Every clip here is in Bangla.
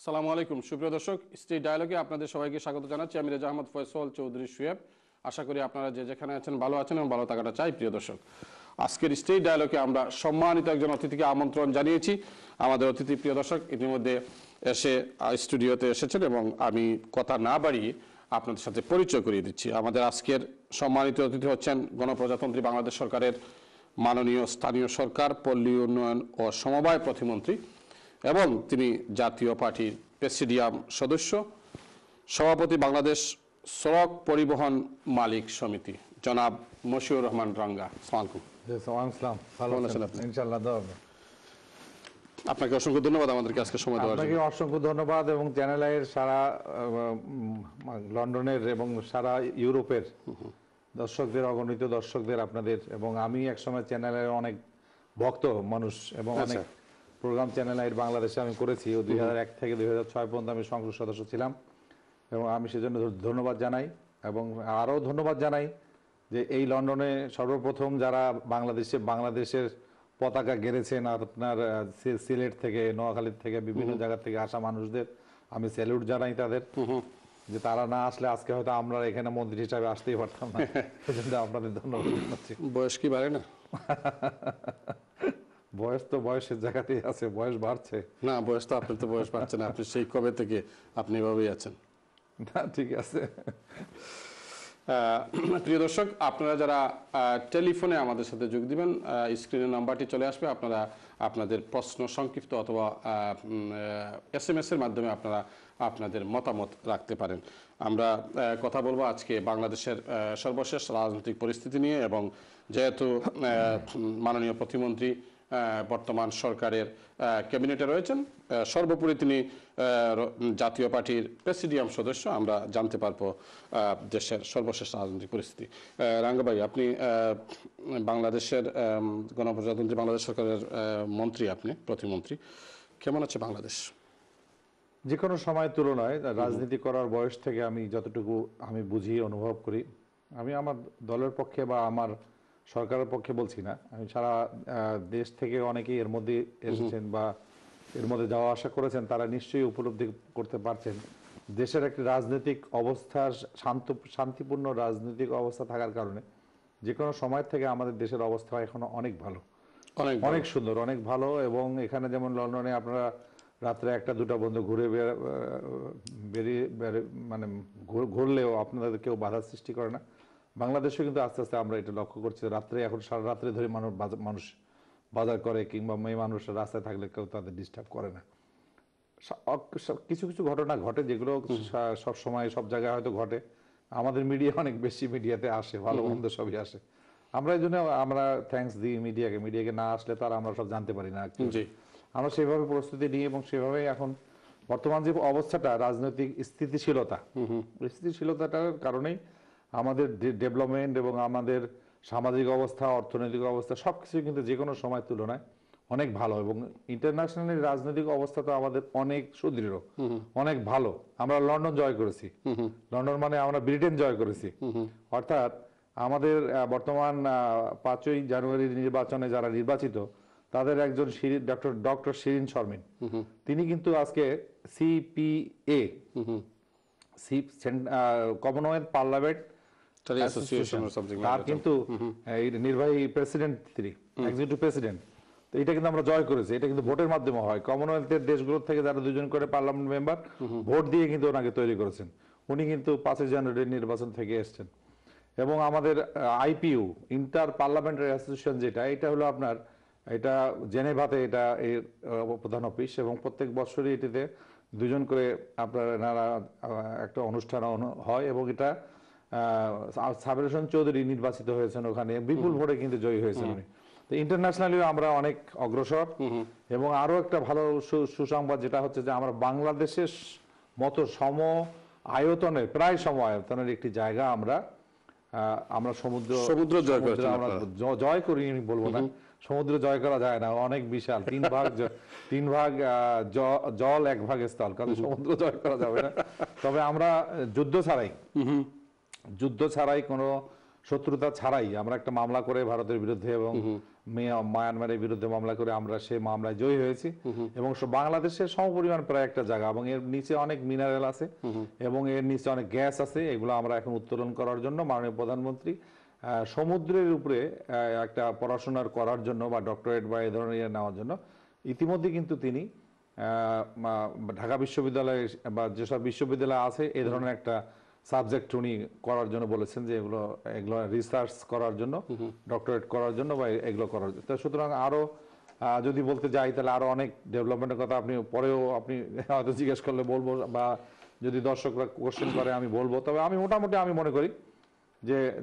আসসালামু আলাইকুম সুপ্রিয় দর্শক, স্ট্রিট ডায়ালগে আপনাদের সবাইকে স্বাগত জানাচ্ছি। আমি রেজা আহমদ ফয়সল চৌধুরী সুয়েব। আশা করি আপনারা যে যেখানে আছেন ভালো আছেন এবং ভালো থাকাটা চাই। প্রিয় দর্শক, আজকের স্ট্রিট ডায়ালগে আমরা সম্মানিত একজন অতিথিকে আমন্ত্রণ জানিয়েছি। আমাদের অতিথি প্রিয় দর্শক ইতিমধ্যে এসে স্টুডিওতে এসেছেন এবং আমি কথা না বাড়িয়ে আপনাদের সাথে পরিচয় করিয়ে দিচ্ছি। আমাদের আজকের সম্মানিত অতিথি হচ্ছেন গণপ্রজাতন্ত্রী বাংলাদেশ সরকারের মাননীয় স্থানীয় সরকার, পল্লী উন্নয়ন ও সমবায় প্রতিমন্ত্রী এবং তিনি জাতীয় পার্টির প্রেসিডিয়াম সদস্য, সভাপতি বাংলাদেশ সড়ক পরিবহন মালিক সমিতি, জনাব মশিউর রহমান রাঙ্গা। আপনাকে অসংখ্য ধন্যবাদ আমাদেরকে আজকে সময় দেওয়ার জন্য। অসংখ্য ধন্যবাদ এবং চ্যানেল আইয়ের সারা লন্ডনের এবং সারা ইউরোপের দর্শকদের, অগণিত দর্শকদের আপনাদের, এবং আমি একসময় চ্যানেল আইয়ের অনেক ভক্ত মানুষ এবং অনেক প্রোগ্রাম চ্যানেল আইয়ের বাংলাদেশে আমি করেছি। 2001 থেকে 2006 পর্যন্ত আমি সংসদ সদস্য ছিলাম এবং আমি সেজন্য ধন্যবাদ জানাই। এবং আরও ধন্যবাদ জানাই যে এই লন্ডনে সর্বপ্রথম যারা বাংলাদেশের পতাকা গেড়েছেন, আপনার সিলেট থেকে, নোয়াখালীর থেকে, বিভিন্ন জায়গা থেকে আসা মানুষদের আমি স্যালুট জানাই তাদের, যে তারা না আসলে আজকে হয়তো আমরা এখানে মন্ত্রী হিসাবে আসতেই পারতাম না। সেজন্য আপনাদের ধন্যবাদ জানাচ্ছি। বয়স কি বাড়ে না? বয়স তো বয়সের জায়গাতেই আছে, বয়স বাড়ছে না। বয়স তো আপনার তো বয়স বাড়ছে না, আপনি সেই কবে থেকে আপনি এভাবেই আছেন। না, ঠিক আছে। প্রিয় দর্শক, আপনারা যারা টেলিফোনে আমাদের সাথে যোগ দিবেন, স্ক্রিনের নাম্বারটি চলে আসবে। আপনারা আপনাদের প্রশ্ন সংক্ষিপ্ত অথবা SMS এর মাধ্যমে আপনারা আপনাদের মতামত রাখতে পারেন। আমরা কথা বলবো আজকে বাংলাদেশের সর্বশেষ রাজনৈতিক পরিস্থিতি নিয়ে, এবং যেহেতু মাননীয় প্রতিমন্ত্রী বর্তমান সরকারের ক্যাবিনেটে রয়েছেন, সর্বোপরি তিনি জাতীয় পার্টির প্রেসিডিয়াম সদস্য, আমরা জানতে পারবো দেশের সর্বশেষ রাজনৈতিক পরিস্থিতি। রাঙ্গা ভাই, আপনি বাংলাদেশের গণপ্রজাতন্ত্রী বাংলাদেশ সরকারের মন্ত্রী, আপনি প্রতিমন্ত্রী। কেমন আছে বাংলাদেশ? যে কোনো সময়ের তুলনায় রাজনীতি করার বয়স থেকে আমি যতটুকু আমি বুঝি, অনুভব করি, আমি আমার দলের পক্ষে বা আমার সরকারের পক্ষে বলছি না, আমি সারা দেশ থেকে অনেকেই এর মধ্যে এসেছেন বা এর মধ্যে যাওয়া আসা করেছেন, তারা নিশ্চয়ই উপলব্ধি করতে পারছেন দেশের একটি রাজনৈতিক অবস্থা, শান্তিপূর্ণ রাজনৈতিক অবস্থা থাকার কারণে যে কোনো সময় থেকে আমাদের দেশের অবস্থা এখনো অনেক ভালো, অনেক সুন্দর, অনেক ভালো। এবং এখানে যেমন লন্ডনে আপনারা রাত্রে 1-2টা বন্ধু ঘুরে বেরিয়ে মানে ঘুরলেও আপনাদের কেউ বাধা সৃষ্টি করে না। বাংলাদেশে কিন্তু আস্তে আস্তে আমরা এটা লক্ষ্য করছি, রাত্রে এখন সারা রাত্রে ধরে মানুষ বাজার করে, কিংবা মেয়ে মানুষ রাস্তায় থাকলে কেউ তাদের ডিস্টার্ব করে না। কিছু কিছু ঘটনা ঘটে যেগুলো সব সময় সব জায়গায় হয়তো ঘটে, আমাদের মিডিয়া অনেক বেশি মিডিয়াতে আসে, ভালো মন্দ সবই আসে। আমরা এই জন্য আমরা থ্যাঙ্কস দিই মিডিয়াকে না আসলে তো আর আমরা সব জানতে পারি না। আমরা সেভাবে প্রস্তুতি নিই এবং সেভাবে এখন বর্তমান যে অবস্থাটা, রাজনৈতিক স্থিতিশীলতাটার কারণেই আমাদের ডেভেলপমেন্ট এবং আমাদের সামাজিক অবস্থা, অর্থনৈতিক অবস্থা সবকিছু কিন্তু যে কোনো সময় তুলনায় অনেক ভালো। এবং ইন্টারন্যাশনাল রাজনৈতিক অবস্থা তো আমাদের অনেক সুদৃঢ়, অনেক ভালো। আমরা লন্ডন জয় করেছি, লন্ডন মানে আমরা ব্রিটেন জয় করেছি। অর্থাৎ আমাদের বর্তমান 5ই জানুয়ারির নির্বাচনে যারা নির্বাচিত, তাদের একজন ডক্টর শিরিন শর্মিন, তিনি কিন্তু আজকে CPA কমনওয়েলথ পার্লামেন্ট তার কিন্তু নির্বাহী প্রেসিডেন্ট, তিনি এক্সিকিউটিভ প্রেসিডেন্ট। তো এটা কিন্তু আমরা জয় করেছি, এটা কিন্তু ভোটের মাধ্যমে হয়। কমনওয়েলথের দেশগুলোর থেকে যারা 2জন করে পার্লামেন্ট মেম্বার ভোট দিয়ে কিন্তু ওনাকে তৈরি করেছেন। উনি কিন্তু 5ই জানুয়ারির নির্বাচন থেকে এসছেন। এবং আমাদের IPU ইন্টার পার্লামেন্টারি অ্যাসোসিয়েশন, যেটা এটা হলো আপনার, এটা জেনেভাতে এটা এর প্রধান অফিস, এবং প্রত্যেক বছরই এটিতে 2জন করে আপনার একটা অনুষ্ঠান হয়। এবং এটা সাবির হোসেন চৌধুরী নির্বাচিত হয়েছেন, ওখানে বিপুল ভোটে কিন্তু জয়ী হয়েছেন উনি। তো ইন্টারন্যাশনালিও আমরা অনেক অগ্রসর। এবং আরো একটা ভালো সুসংবাদ যেটা হচ্ছে যে আমরা বাংলাদেশের মতো আয়তনের, প্রায় আয়তনের একটি জায়গা আমরা সমুদ্র জয় করি, আমি বলবো না সমুদ্র জয় করা যায় না, অনেক বিশাল, 3 ভাগ জল 1 ভাগ স্থল, কারণ সমুদ্র জয় করা যাবে না। তবে আমরা যুদ্ধ ছাড়াই কোনো শত্রুতা ছাড়াই আমরা একটা মামলা করে ভারতের বিরুদ্ধে এবং মায়ানমারের বিরুদ্ধে মামলা করে আমরা সেই মামলায় জয়ী হয়েছি এবং বাংলাদেশের সমপরিমাণ প্রায় একটা জায়গা এবং এর নিচে অনেক মিনারেল আছে এবং এর নিচে অনেক গ্যাস আছে, এগুলো আমরা এখন উত্তোলন করার জন্য মাননীয় প্রধানমন্ত্রী সমুদ্রের উপরে একটা পড়াশোনার করার জন্য বা ডক্টরেট বা এই ধরনের নেওয়ার জন্য ইতিমধ্যে কিন্তু তিনি ঢাকা বিশ্ববিদ্যালয়ে বা যেসব বিশ্ববিদ্যালয় আছে এই ধরনের একটা সাবজেক্ট উনি করার জন্য বলেছেন যে এগুলো রিসার্চ করার জন্য, ডক্টরেট করার জন্য বা এগুলো করার জন্য। তো সুতরাং আরো যদি বলতে যাই তাহলে আরো অনেক ডেভেলপমেন্টের কথা আপনি পরেও আপনি হয়তো জিজ্ঞেস করলে বলবো বা যদি দর্শকরা কোশ্চেন করে আমি বলবো। তবে আমি মোটামুটি আমি মনে করি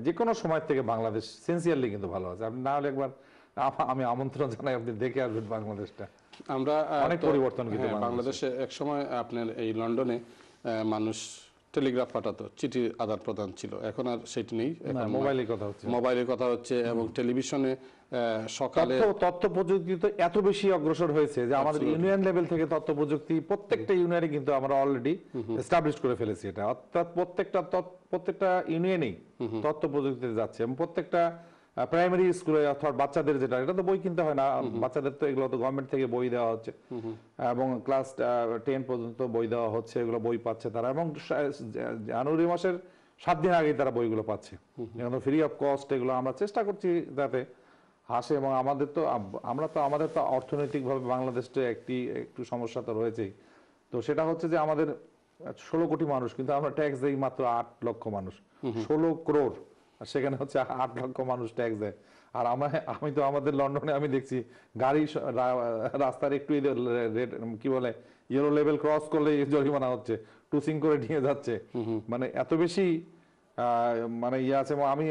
যে কোনো সময় থেকে বাংলাদেশ সিনসিয়ারলি কিন্তু ভালো আছে। আপনি না হলে একবার আমি আমন্ত্রণ জানাই, আপনি দেখে আসবেন বাংলাদেশটা। আমরা অনেক পরিবর্তন কিন্তু বাংলাদেশে এক সময় আপনার এই লন্ডনে মানুষ টেলিগ্রাফ পাঠাতো, চিঠি আদান প্রদান ছিল, এখন আর সেটি নেই, এখন মোবাইলের কথা হচ্ছে এবং টেলিভিশনে সকালে তথ্য প্রযুক্তি তো এত বেশি অগ্রসর হয়েছে যে আমাদের ইউনিয়ন লেভেল থেকে তথ্য প্রযুক্তি প্রত্যেকটা ইউনিয়নে কিন্তু আমরা অলরেডি এস্টাবলিশ করে ফেলেছি এটা, অর্থাৎ প্রত্যেকটা ইউনিয়নেই তথ্য প্রযুক্তিতে যাচ্ছে এবং প্রত্যেকটা প্রাইমারি স্কুলে অর্থাৎ বাচ্চাদের যেটা, এটা তো বই কিনতে হয় না, বাচ্চাদের তো এগুলো তো গভর্নমেন্ট থেকে বই দেওয়া হচ্ছে এবং ক্লাস 10 পর্যন্ত বই দেওয়া হচ্ছে, এগুলো বই পাচ্ছে তারা এবং জানুয়ারি মাসের 7 দিন আগেই তারা বইগুলো পাচ্ছে ফ্রি অফ কস্ট। এগুলো আমরা চেষ্টা করছি যাতে আসে এবং আমাদের তো অর্থনৈতিকভাবে বাংলাদেশে একটু সমস্যা তো রয়েছেই। তো সেটা হচ্ছে যে আমাদের 16 কোটি মানুষ, কিন্তু আমরা ট্যাক্স দেই মাত্র 8 লক্ষ মানুষ, 16 করোড়, আর সেখানে হচ্ছে 8 লক্ষ মানুষ ট্যাক্স দেয়। আর আমি তো আমাদের লন্ডনে আমি দেখছি গাড়ি রাস্তার একটু কি বলে ইয়েলো লেভেল ক্রস করলে জরিমানা হচ্ছে, টুসিং করে নিয়ে যাচ্ছে, মানে এত বেশি মানে ইয়ে আছে। আমি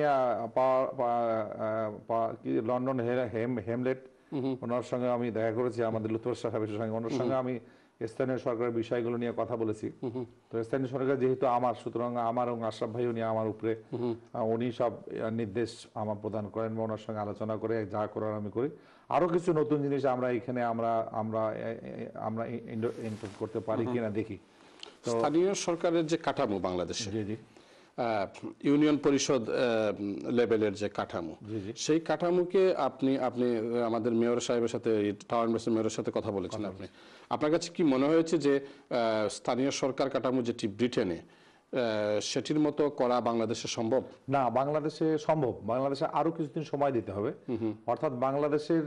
লন্ডন হেমলেট ওনার সঙ্গে আমি দেখা করেছি, আমাদের লুৎফর সাহেবের সঙ্গে, ওনার সঙ্গে আমি স্থানীয় সরকারের বিষয়গুলো নিয়ে কথা বলেছি। তো স্থানীয় সরকার যেহেতু আমার, সুতরাং আমার এবং আশরাফ ভাই উনি আমার উপরে, উনি সব নির্দেশ আমার প্রদান করেন বা ওনার সঙ্গে আলোচনা করে যা করার আমি করি। আরো কিছু নতুন জিনিস আমরা এখানে আমরা ইনক্লুড করতে পারি কিনা দেখি। স্থানীয় সরকারের যে কাঠামো বাংলাদেশে, ইউনিয়ন পরিষদ লেভেলের যে কাঠামো, সেই কাঠামোকে আপনি আমাদের মেয়র সাহেবের সাথে, টাউন বেসের মেয়রের সাথে কথা বলেছেন, আপনার কাছে কি মনে হয়েছে যে স্থানীয় সরকার কাঠামো যেটি ব্রিটেনে, সেটির মতো করা বাংলাদেশে সম্ভব? না, বাংলাদেশে সম্ভব, বাংলাদেশে আরো কিছুদিন সময় দিতে হবে। অর্থাৎ বাংলাদেশের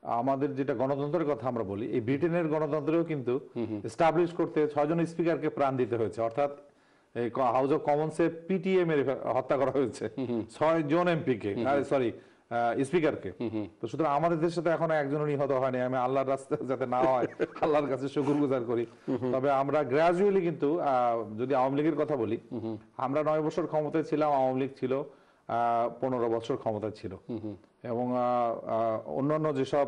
আমাদের যেটা গণতন্ত্রের কথা আমরা বলি, এই ব্রিটেনের গণতন্ত্রেও কিন্তু এস্টাবলিশ করতে 6 জন স্পিকারকে প্রাণ দিতে হয়েছে, অর্থাৎ এই হাউস অফ কমন্সে পিটিএ মেরে হত্যা করা হয়েছে 6 জন এমপিকে, সরি স্পিকারকে। তো সুতরাং আমাদের দেশে তো এখনো একজনও নিহত হয়নি। আমি আল্লাহর রাস্তায় যাতে না হয় আল্লাহর কাছে শুকরগুজার করি। তবে আমরা গ্রাজুয়ালি কিন্তু যদি আওয়ামী লীগের কথা বলি, আমরা 9 বছর ক্ষমতায় ছিলাম, আওয়ামী লীগ ছিল 15 বছর ক্ষমতায় ছিল এবং অন্যান্য যেসব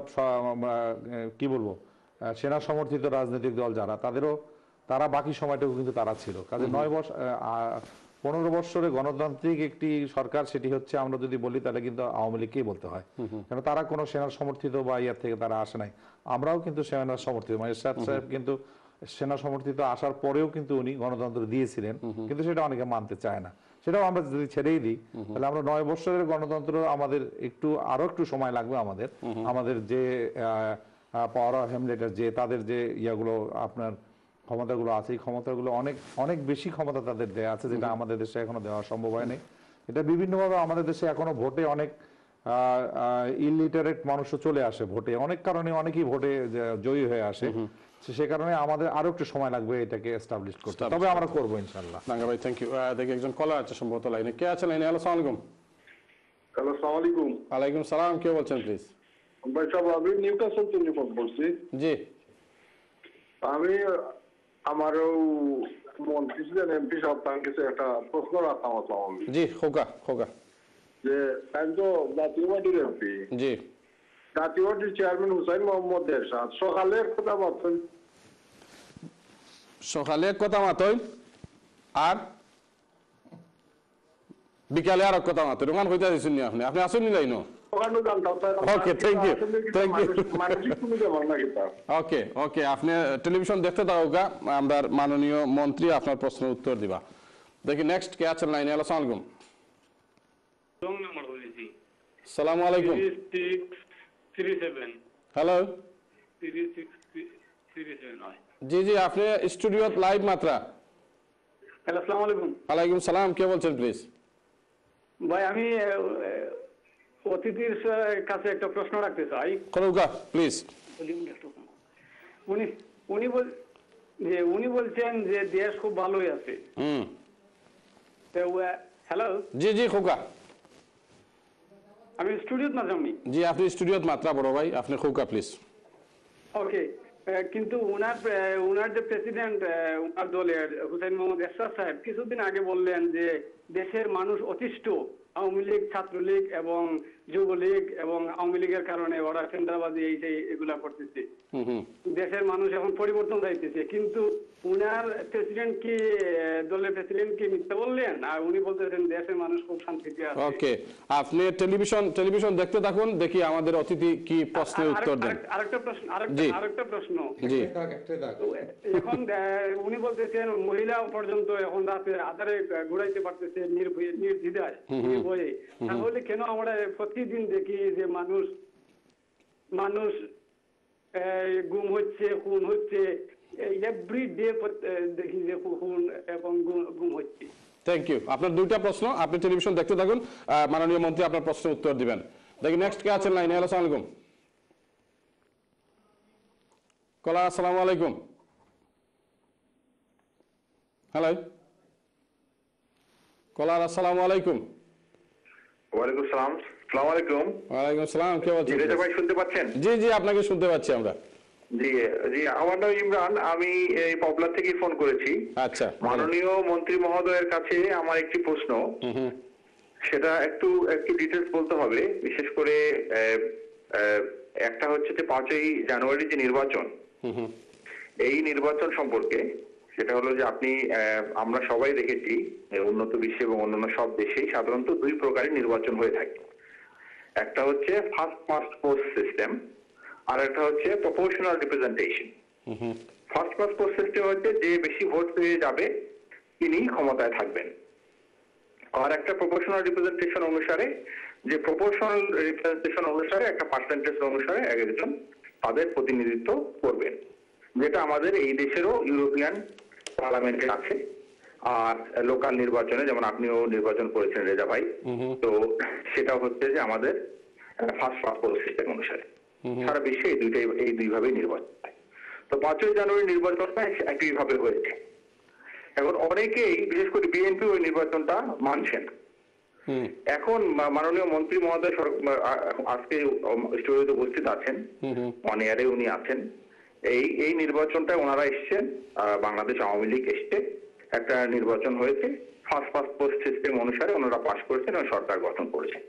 কি বলবো সেনা সমর্থিত রাজনৈতিক দল যারা, তারা বাকি সময়টুকু কিন্তু তারা ছিল। কাজে 15 বছরে গণতান্ত্রিক একটি সরকার, সেটি হচ্ছে আমরা যদি বলি তাহলে কিন্তু আওয়ামী লীগকেই বলতে হয়, কারণ তারা কোনো সেনা সমর্থিত বা ইয়ার থেকে তারা আসে নাই। আমরাও কিন্তু সেনা সমর্থিত, এরশাদ সাহেব কিন্তু সেনা সমর্থিত আসার পরেও কিন্তু উনি গণতন্ত্র দিয়েছিলেন, কিন্তু সেটা অনেকে মানতে চায় না। সেটাও আমরা যদি ছেড়েই দিই তাহলে আমরা 9 বছরের গণতন্ত্র, আমাদের আরো একটু সময় লাগবে। আমাদের যে পাওয়ার অফ হেমলেটের যে তাদের যে ইয়াগুলো আপনার ক্ষমতাগুলো আছে, এই ক্ষমতাগুলো অনেক বেশি ক্ষমতা তাদের দেয়া আছে, যেটা আমাদের দেশে এখনো দেওয়া সম্ভব হয়নি। এটা বিভিন্নভাবে আমাদের দেশে এখনো ভোটে অনেক ইলিটারেট মানুষও চলে আসে ভোটে, অনেক কারণে অনেকেই ভোটে জয়ী হয়ে আসে। সে কারণে আমাদের আরো একটু সময় লাগবে এটাকে এস্টাবলিশ করতে, তবে আমরা করবো ইনশাআল্লাহ। রাঙ্গা ভাই, থ্যাংক ইউ। দেখি একজন কলার আছে সম্ভবত লাইনে। কে আছেন লাইনে? হ্যালো, আসসালামু আলাইকুম। হ্যালো, আসসালামু আলাইকুম। ওয়ালাইকুম সালাম। কে বলছেন প্লিজ? ভাই সাহেব, আমি নিউক্যাসল থেকে বলছি। জি, আমি আমারও মন্ত্রী ছিলেন, এমপি সাহেব, তার কাছে একটা প্রশ্ন রাখতাম। জি, খোকা যে আমি তো জাতীয় পার্টির এমপি, জি, জাতীয় পার্টির চেয়ারম্যান হুসাইন মোহাম্মদ এরশাদ সকালে কথা বলছেন, সকালে কথা মাতই আর বিকালে আর কথা মাতই, রোমান কইতা দিছেন নি আপনি? আপনি আসুন নি লাইনো? Okay, thank you. ওকে, আপনি টেলিভিশন দেখতে থাকুকা, আমরা মাননীয় মন্ত্রী আপনার প্রশ্নের উত্তর দিবা। দেখি নেক্সট কে আছেন লাইনে? হ্যালো, আসসালামু আলাইকুম। রং নাম্বার বলেছি। সালামু আলাইকুম। 3637 হ্যালো। 3637 হয়। জি জি, আপনি স্টুডিওত লাইভ মাত্রা। হ্যালো, আসসালামু আলাইকুম। ওয়ালাইকুম সালাম, কে বলছেন প্লিজ? ভাই আমি অতিথির কাছে একটা প্রশ্ন রাখতে চাই। খোকা প্লিজ। উনি উনি বল যে উনি বলছেন যে দেশ খুব ভালোই আছে। হ্যালো। জি জি খোকা। আমি স্টুডিওত না যাবনি। জি আপনি স্টুডিওত মাত্রা বড় ভাই, আপনি খোকা প্লিজ। ওকে, কিন্তু উনার যে প্রেসিডেন্ট উনার দলের হুসাইন মোহাম্মদ এরশাদ সাহেব কিছুদিন আগে বললেন যে দেশের মানুষ অতিষ্ঠ, আওয়ামী লীগ, ছাত্রলীগ এবং যুবলীগ এবং আওয়ামী লীগের কারণে ওরা কেন্দ্রাবাদী এই সেই এগুলা করতেছে। দেশের মানুষ এখন পরিবর্তন চাইতেছে, কিন্তু উনার প্রেসিডেন্ট কি দলের প্রেসিডেন্ট কি মিথ্যা বললেন? আর উনি বলতেছেন দেশের মানুষ খুব শান্তিতে আছে। ওকে, আপনি টেলিভিশন দেখতে থাকুন, দেখি আমাদের অতিথি কি প্রশ্নের উত্তর দেন। আরেকটা প্রশ্ন জি। এখন উনি বলতেছেন মহিলা পর্যন্ত এখন রাতে আধারে ঘুরাইতে পারতেছে নির্দ্বিধায় বয়ে। তাহলে কেন আমরা প্রতিদিন দেখি যে মানুষ গুম হচ্ছে, খুন হচ্ছে, এভরি ডে দেখি যে খুন এবং গুম হচ্ছে। Thank you. আপনার দুইটা প্রশ্ন, আপনি টেলিভিশন দেখতে থাকুন, মাননীয় মন্ত্রী আপনার প্রশ্নের উত্তর দিবেন। দেখি নেক্সট কে আছেন লাইনে। হ্যালো, আসসালামু আলাইকুম। কলার, আসসালামু আলাইকুম। হ্যালো কলার, আসসালামু আলাইকুম। ওয়ালাইকুম সালাম। আসসালামু আলাইকুম। ওয়ালাইকুম আসসালাম, কে বলছেন? রেজা ভাই শুনতে পাচ্ছেন? জি জি, আপনাকে শুনতে পাচ্ছি আমরা। জি জি, আমার নাম ইমরান, আমি এই পপুলার থেকে ফোন করেছি। আচ্ছা, মাননীয় মন্ত্রী মহোদয়ের কাছে আমার একটি প্রশ্ন, সেটা একটু ডিটেলস বলতে হবে। বিশেষ করে একটা হচ্ছে যে 5ই জানুয়ারি যে নির্বাচন, এই নির্বাচন সম্পর্কে। সেটা হলো যে আমরা সবাই দেখেছি উন্নত বিশ্বে এবং অন্যান্য সব দেশেই সাধারণত দুই প্রকারের নির্বাচন হয়ে থাকে। একটা হচ্ছে ফার্স্ট পাস্ট পোস্ট সিস্টেম, আর একটা হচ্ছে proportional representation. First past post system হচ্ছে যে বেশি ভোট পেয়ে যাবে তিনি ক্ষমতায় থাকবেন। আর একটা প্রপোর্শনাল রিপ্রেজেন্টেশন অনুসারে, যে প্রপোর্শনাল রিপ্রেজেন্টেশন অনুসারে একটা পার্সেন্টেজ অনুসারে একজন তাদের প্রতিনিধিত্ব করবেন, যেটা আমাদের এই দেশেরও ইউরোপিয়ান পার্লামেন্টে আছে। আর লোকাল নির্বাচনে যেমন আপনিও নির্বাচন করেছেন রেজা ভাই, তো সেটা হচ্ছে যে আমাদের ফার্স্ট পাস্ট পোস্ট সিস্টেম অনুসারে। সারা বিশ্বে এই দুইভাবেই নির্বাচন হয়। তো 5ই জানুয়ারি নির্বাচনটা একইভাবে হয়েছে। এখন অনেকেই, বিশেষ করে বিএনপি, ওই নির্বাচনটা মানছেন। এখন মাননীয় মন্ত্রী মহোদয় আজকে স্টুডিওতে উপস্থিত আছেন, অন এয়ারে উনি আছেন। এই নির্বাচনটা ওনারা এসছেন, বাংলাদেশ আওয়ামী লীগ এসছে, একটা নির্বাচন হয়েছে ফার্স্ট পাস্ট পোস্ট সিস্টেম অনুসারে, ওনারা পাশ করেছেন এবং সরকার গঠন করেছেন।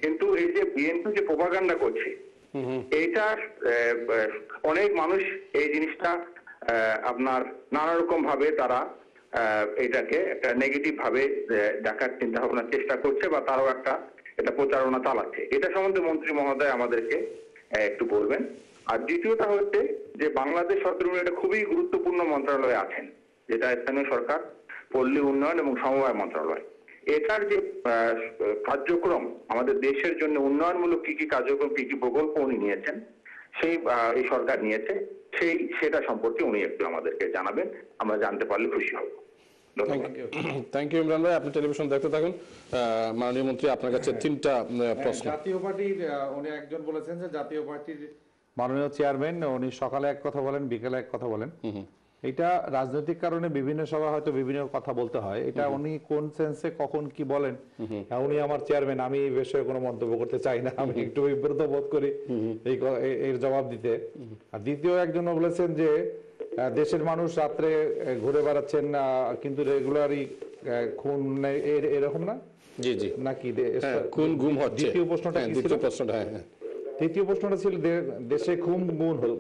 কিন্তু এই যে বিএনপি যে প্রোপাগান্ডা করছে, এইটা অনেক মানুষ এই জিনিসটা আপনার নানা রকম ভাবে তারা এটাকে একটা নেগেটিভ ভাবে দেখার চিন্তা ভাবনার চেষ্টা করছে, বা তারাও এটা প্রচারণা চালাচ্ছে। এটা সম্বন্ধে মন্ত্রী মহোদয় আমাদেরকে একটু বলবেন। আর দ্বিতীয়টা হচ্ছে যে বাংলাদেশ সরকার একটা খুবই গুরুত্বপূর্ণ মন্ত্রণালয়ে আছেন, যেটা স্থানীয় সরকার, পল্লী উন্নয়ন এবং সমবায় মন্ত্রণালয়। এটার যে কার্যক্রম, আমাদের দেশের জন্য উন্নয়নমূলক কি কি কার্যক্রম, কি কি প্রকল্প উনি নিয়েছেন, এই সরকার নিয়েছে, সেটা সম্পর্কে উনি একটু আমাদেরকে জানাবেন, আমরা জানতে পারলে খুশি হব। থ্যাংক ইউ ইমরান ভাই, আপনি টেলিভিশন দেখতে থাকুন। মাননীয় মন্ত্রী, আপনার কাছে তিনটা প্রশ্ন। জাতীয় পার্টির উনি একজন বলেছেন যে জাতীয় পার্টির মাননীয় চেয়ারম্যান উনি সকালে এক কথা বলেন, বিকেলে এক কথা বলেন। এটা রাজনৈতিক কারণে বিভিন্ন সভা হয়তো বিভিন্ন কথা বলতে হয়। এটা উনি কোন সেন্সে কখন কি বলেন, উনি আমার চেয়ারম্যান, আমি এই বিষয়ে কোনো মন্তব্য করতে চাই না। আমি একটু বিব্রত বোধ করি এর জবাব দিতে। আর দ্বিতীয় একজন বলেছেন যে দেশের মানুষ রাত্রে ঘুরে বেড়াচ্ছেন, কিন্তু রেগুলারই খুন এরকম না। জি জি, নাকি খুন গুম হচ্ছে। দ্বিতীয় প্রশ্নটা কি ছিল? তৃতীয় প্রশ্নটা ছিল দেশে খুন গুম হল।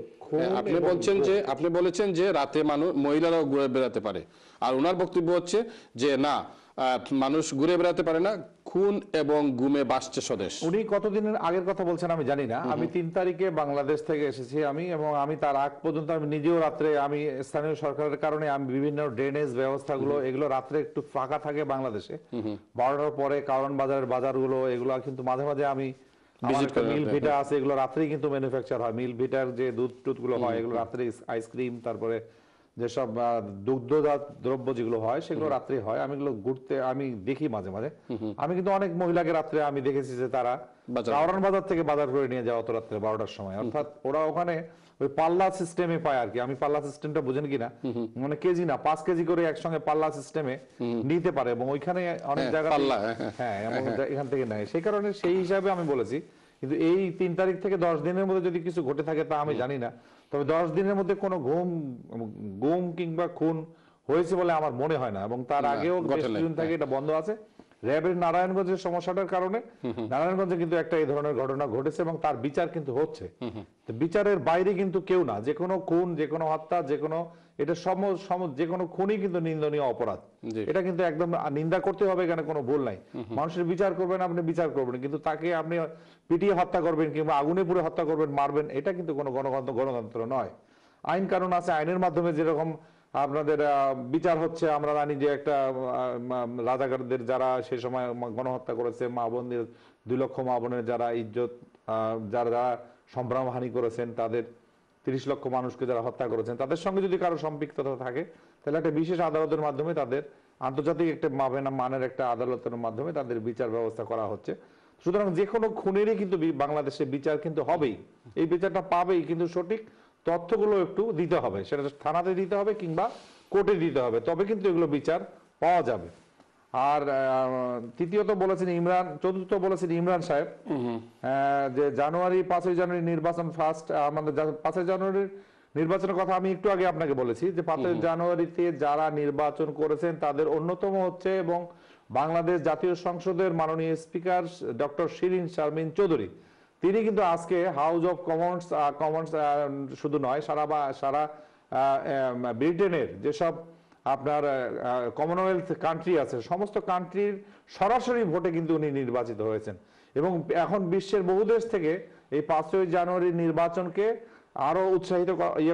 আপনি বলেছেন যে রাতে মহিলারাও ঘুরে বেড়াতে পারে, আর ওনার বক্তব্য হচ্ছে যে না, মানুষ ঘুরে বেড়াতে পারে না, খুন এবং গুমে বাসছে স্বদেশ। উনি কতদিনের আগের কথা বলছেন আমি জানি না। আমি 3 তারিখে বাংলাদেশ থেকে এসেছি এবং আমি তার আগ পর্যন্ত আমি নিজেও রাত্রে, আমি স্থানীয় সরকারের কারণে আমি বিভিন্ন ড্রেনেজ ব্যবস্থাগুলো এগুলো রাত্রে একটু ফাঁকা থাকে বাংলাদেশে, 12টার পরে কারণ বাজারের বাজারগুলো এগুলো কিন্তু মাঝে মাঝে আমি মিল ভিটা আছে, এগুলো রাত্রেই কিন্তু ম্যানুফ্যাকচার হয়। মিল ভিটার যে দুধ টুধ গুলো হয় এগুলো রাত্রে, আইসক্রিম, তারপরে যেসব দুগ্ধজাত দ্রব্য যেগুলো হয় সেগুলো রাত্রে হয়। আমি এগুলো ঘুরতে আমি দেখি মাঝে মাঝে। আমি কিন্তু অনেক মহিলাকে রাত্রে আমি দেখেছি যে তারা কারণ বাজার থেকে বাজার করে নিয়ে যায় অত রাত্রে 12টার সময়। অর্থাৎ ওরা ওখানে ওই পাল্লা সিস্টেমে পায় আর কি। আমি পাল্লা সিস্টেমটা বুঝেন কিনা, মানে কেজি না 5 কেজি করে একসঙ্গে পাল্লা সিস্টেমে নিতে পারে এবং ওইখানে অনেক জায়গা, হ্যাঁ এবং এখান থেকে নেয়। সেই কারণে সেই হিসাবে আমি বলেছি। কিন্তু এই 3 তারিখ থেকে 10 দিনের মধ্যে যদি কিছু ঘটে থাকে তা আমি জানি না। তবে 10 দিনের মধ্যে কোনো গুম কিংবা খুন হয়েছে বলে আমার মনে হয় না। এবং তার আগেও বেশ কিছুদিন থেকে এটা বন্ধ আছে। র্যাবের নারায়ণগঞ্জের সমস্যাটার কারণে নারায়ণগঞ্জে কিন্তু একটা এই ধরনের ঘটনা ঘটেছে এবং তার বিচার কিন্তু হচ্ছে। বিচারের বাইরে কিন্তু কেউ না। যে কোনো খুন, যে কোনো হত্যা, যে কোনো এটা যে কোনো খুনই কিন্তু নিন্দনীয় অপরাধ। এটা কিন্তু একদম নিন্দা করতে হবে, এখানে কোনো ভুল নাই। মানুষের বিচার করবেন, আপনি বিচার করবেন, কিন্তু তাকে আপনি পিটিয়ে হত্যা করবেন কিংবা আগুনে পুড়ে হত্যা করবেন, মারবেন, এটা কিন্তু কোনো গণতন্ত্র নয়। আইন কানুন আছে, আইনের মাধ্যমে যেরকম আপনাদের বিচার হচ্ছে। আমরা জানি যে একটা রাজাকারদের যারা সে সময় গণহত্যা করেছে, মা বোনদের 2 লক্ষ মা বোনের যারা ইজ্জত, যারা সম্ভ্রমহানি করেছেন, তাদের 30 লক্ষ মানুষকে যারা হত্যা করেছেন, তাদের সঙ্গে যদি কারো সম্পৃক্ততা থাকে তাহলে একটা বিশেষ আদালতের মাধ্যমে তাদের, আন্তর্জাতিক একটা মানের একটা আদালতের মাধ্যমে তাদের বিচার ব্যবস্থা করা হচ্ছে। সুতরাং যে কোনো খুনেরই কিন্তু বাংলাদেশে বিচার কিন্তু হবেই, এই বিচারটা পাবেই, কিন্তু সঠিক তথ্যগুলো একটু দিতে হবে। সেটা থানাতে দিতে হবে কিংবা কোর্টে দিতে হবে, তবে কিন্তু এগুলো বিচার পাওয়া যাবে। আর তৃতীয়ত বলেছেন চতুর্থ বলেছেন ইমরান সাহেব যে 5ই জানুয়ারি নির্বাচন ফার্স্ট। আমাদের 5ই জানুয়ারির নির্বাচনের কথা আমি একটু আগে আপনাকে বলেছি যে 5ই জানুয়ারিতে যারা নির্বাচন করেছেন তাদের অন্যতম হচ্ছে এবং বাংলাদেশ জাতীয় সংসদের মাননীয় স্পিকার ডক্টর শিরিন শারমিন চৌধুরী। তিনি কিন্তু আজকে হাউস অফ কমন্স শুধু নয়, সারা ব্রিটেনের যেসব আপনার কমনওয়েলথ কান্ট্রি আছে সমস্ত কান্ট্রির সরাসরি ভোটে কিন্তু উনি নির্বাচিত হয়েছেন। এবং এখন বিশ্বের বহু দেশ থেকে এই 5ই জানুয়ারির নির্বাচনকে আরো উৎসাহিত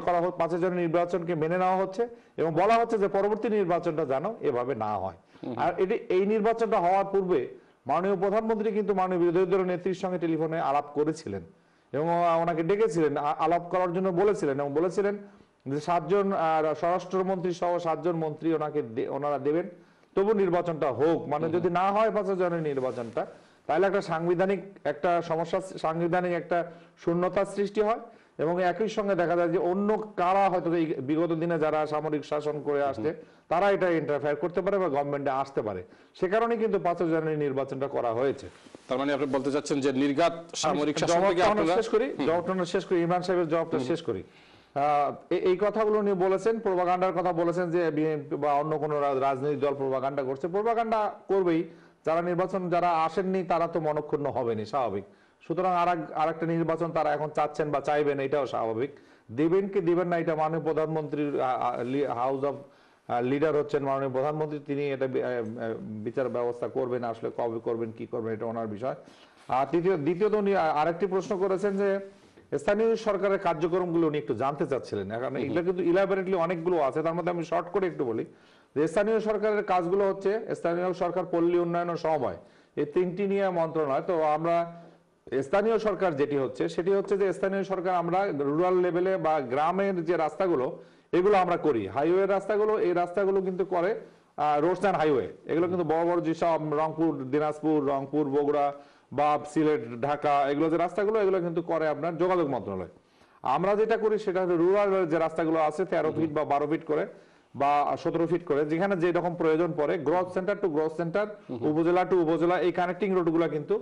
করা 5ই জানুয়ারি নির্বাচনকে মেনে নেওয়া হচ্ছে এবং বলা হচ্ছে যে পরবর্তী নির্বাচনটা যেন এভাবে না হয়। আর এই নির্বাচনটা হওয়ার পূর্বে মাননীয় প্রধানমন্ত্রী কিন্তু মাননীয় বিরোধী দলের নেত্রীর সঙ্গে টেলিফোনে আলাপ করেছিলেন এবং ওনাকে ডেকেছিলেন, আলাপ করার জন্য বলেছিলেন এবং বলেছিলেন যে 7 জন স্বরাষ্ট্রমন্ত্রী সহ 7 জন মন্ত্রী ওনারা দেবেন, তবু নির্বাচনটা হোক। মানে যদি না হয় 5ই জানুয়ারি নির্বাচনটা, তাহলে একটা সাংবিধানিক একটা সমস্যা, সাংবিধানিক একটা শূন্যতার সৃষ্টি হয় এবং একই সঙ্গে দেখা যায় যে অন্য কারা হয়তো বিগত দিনে যারা সামরিক শাসন করে আসছে তারা এটা ইন্টারফেয়ার করতে পারে বা গভর্নমেন্টে আসতে পারে। সে কারণে কিন্তু 5ই জানুয়ারি নির্বাচনটা করা হয়েছে। তার মানে আপনি বলতে চাচ্ছেন যে নির্ঘাত সামরিক শাসন থেকে আপনারা শেষ করি ইমরান সাহেবের জবাবটা শেষ করি। এই কথাগুলো উনি বলেছেন, প্রোপাগান্ডার কথা বলেছেন যে বিএনপি বা অন্য কোনো রাজনৈতিক দল প্রোপাগান্ডা করছে। প্রোপাগান্ডা করবেই, যারা আসেননি তারা তো মনক্ষুণ্ণ হবেনি, স্বাভাবিক। সুতরাং আরেকটা নির্বাচন তারা এখন চাচ্ছেন বা চাইবেন, এটাও স্বাভাবিক। দেবেন কি দিবেন না এটা মাননীয় প্রধানমন্ত্রীর হাউস অফ লিডার হচ্ছেন মাননীয় প্রধানমন্ত্রী, তিনি এটা বিচার ব্যবস্থা করবেন। আসলে কবে করবেন, কি করবেন, এটা ওনার বিষয়। আর দ্বিতীয়ত উনি আরেকটি প্রশ্ন করেছেন যে স্থানীয় সরকারের কার্যক্রমগুলো উনি একটু জানতে চাচ্ছিলেন। কারণ এগুলো কিন্তু ইলাবোরেটলি অনেকগুলো আছে, তার মধ্যে আমি শর্ট করে একটু বলি যে স্থানীয় সরকারের কাজগুলো হচ্ছে স্থানীয় সরকার, পল্লী উন্নয়ন ও সমবায়, এই 3টি নিয়ে মন্ত্রণালয়। তো আমরা স্থানীয় সরকার যেটি হচ্ছে সেটি হচ্ছে যে স্থানীয় সরকার আমরা রুরাল লেভেলে বা গ্রামের যে রাস্তাগুলো এগুলো আমরা করি, হাইওয়ে রাস্তাগুলো, এই রাস্তাগুলো কিন্তু করে রোডস অ্যান্ড হাইওয়ে। এগুলো কিন্তু বড় বড় যেসব রংপুর, দিনাজপুর, রংপুর, বগুড়া বা সিলেট, ঢাকা, এগুলো যে রাস্তাগুলো এগুলো কিন্তু করে আপনার যোগাযোগ মন্ত্রণালয়। আমরা যেটা করি সেটা হচ্ছে রুরাল যে রাস্তাগুলো আছে 13 ফিট বা 12 ফিট করে বা 17 ফিট করে, যেখানে যে রকম প্রয়োজন পড়ে, growth centre to growth centre, upazila to upazila, এই কানেক্টিং রোডগুলো কিন্তু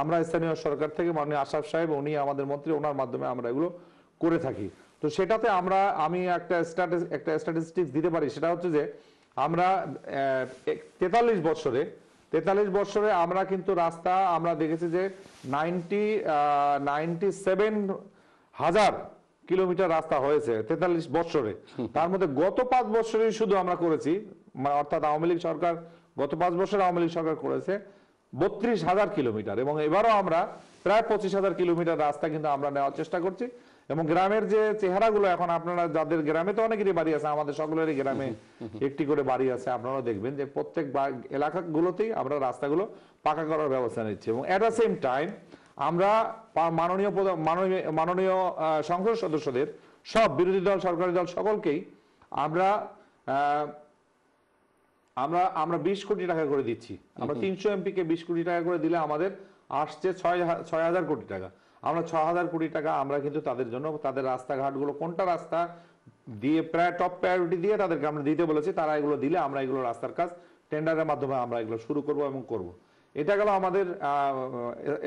আমরা স্থানীয় সরকার থেকে মাননীয় আশরাফ সাহেব, উনি আমাদের মন্ত্রী, ওনার মাধ্যমে আমরা এগুলো করে থাকি। তো সেটাতে আমি একটা স্ট্যাটিস্টিক্স দিতে পারি, সেটা হচ্ছে যে আমরা 43 বছরে আমরা কিন্তু রাস্তা আমরা দেখেছি যে 97,000 কিলোমিটার রাস্তা হয়েছে 43 বছরে। তার মধ্যে গত 5 বছরেই শুধু আমরা করেছি, অর্থাৎ আওয়ামী লীগ সরকার গত 5 বছর আওয়ামী লীগ সরকার করেছে 32,000 কিলোমিটার, এবং এবারও আমরা প্রায় 25,000 কিলোমিটার রাস্তা কিন্তু আমরা নেওয়ার চেষ্টা করছি। এবং গ্রামের যে চেহারাগুলো এখন আপনারা, যাদের গ্রামে তো অনেকেরই বাড়ি আছে, আমাদের সকলেরই গ্রামে একটি করে বাড়ি আছে, আপনারা দেখবেন যে প্রত্যেক এলাকাগুলোতেই আমরা রাস্তাগুলো পাকা করার ব্যবস্থা নিচ্ছি। এবং এট দ্য সেম টাইম আমরা মাননীয় সংসদ সদস্যদের, সব বিরোধী দল সরকারি দল সকলকেই আমরা 20 কোটি টাকা করে দিচ্ছি। আমরা 300 এমপিকে 20 কোটি টাকা করে দিলে আমাদের আসছে 6,000 কোটি টাকা। আমরা 6,000 কোটি টাকা আমরা কিন্তু তাদের জন্য, তাদের রাস্তাঘাটগুলো কোনটা রাস্তা দিয়ে প্রায় টপ প্রায়োরিটি দিয়ে তাদেরকে আমরা দিতে বলেছি, তারা এগুলো দিলে আমরা এগুলো রাস্তার কাজ টেন্ডারের মাধ্যমে আমরা এগুলো শুরু করব এবং করব। এটা গেল আমাদের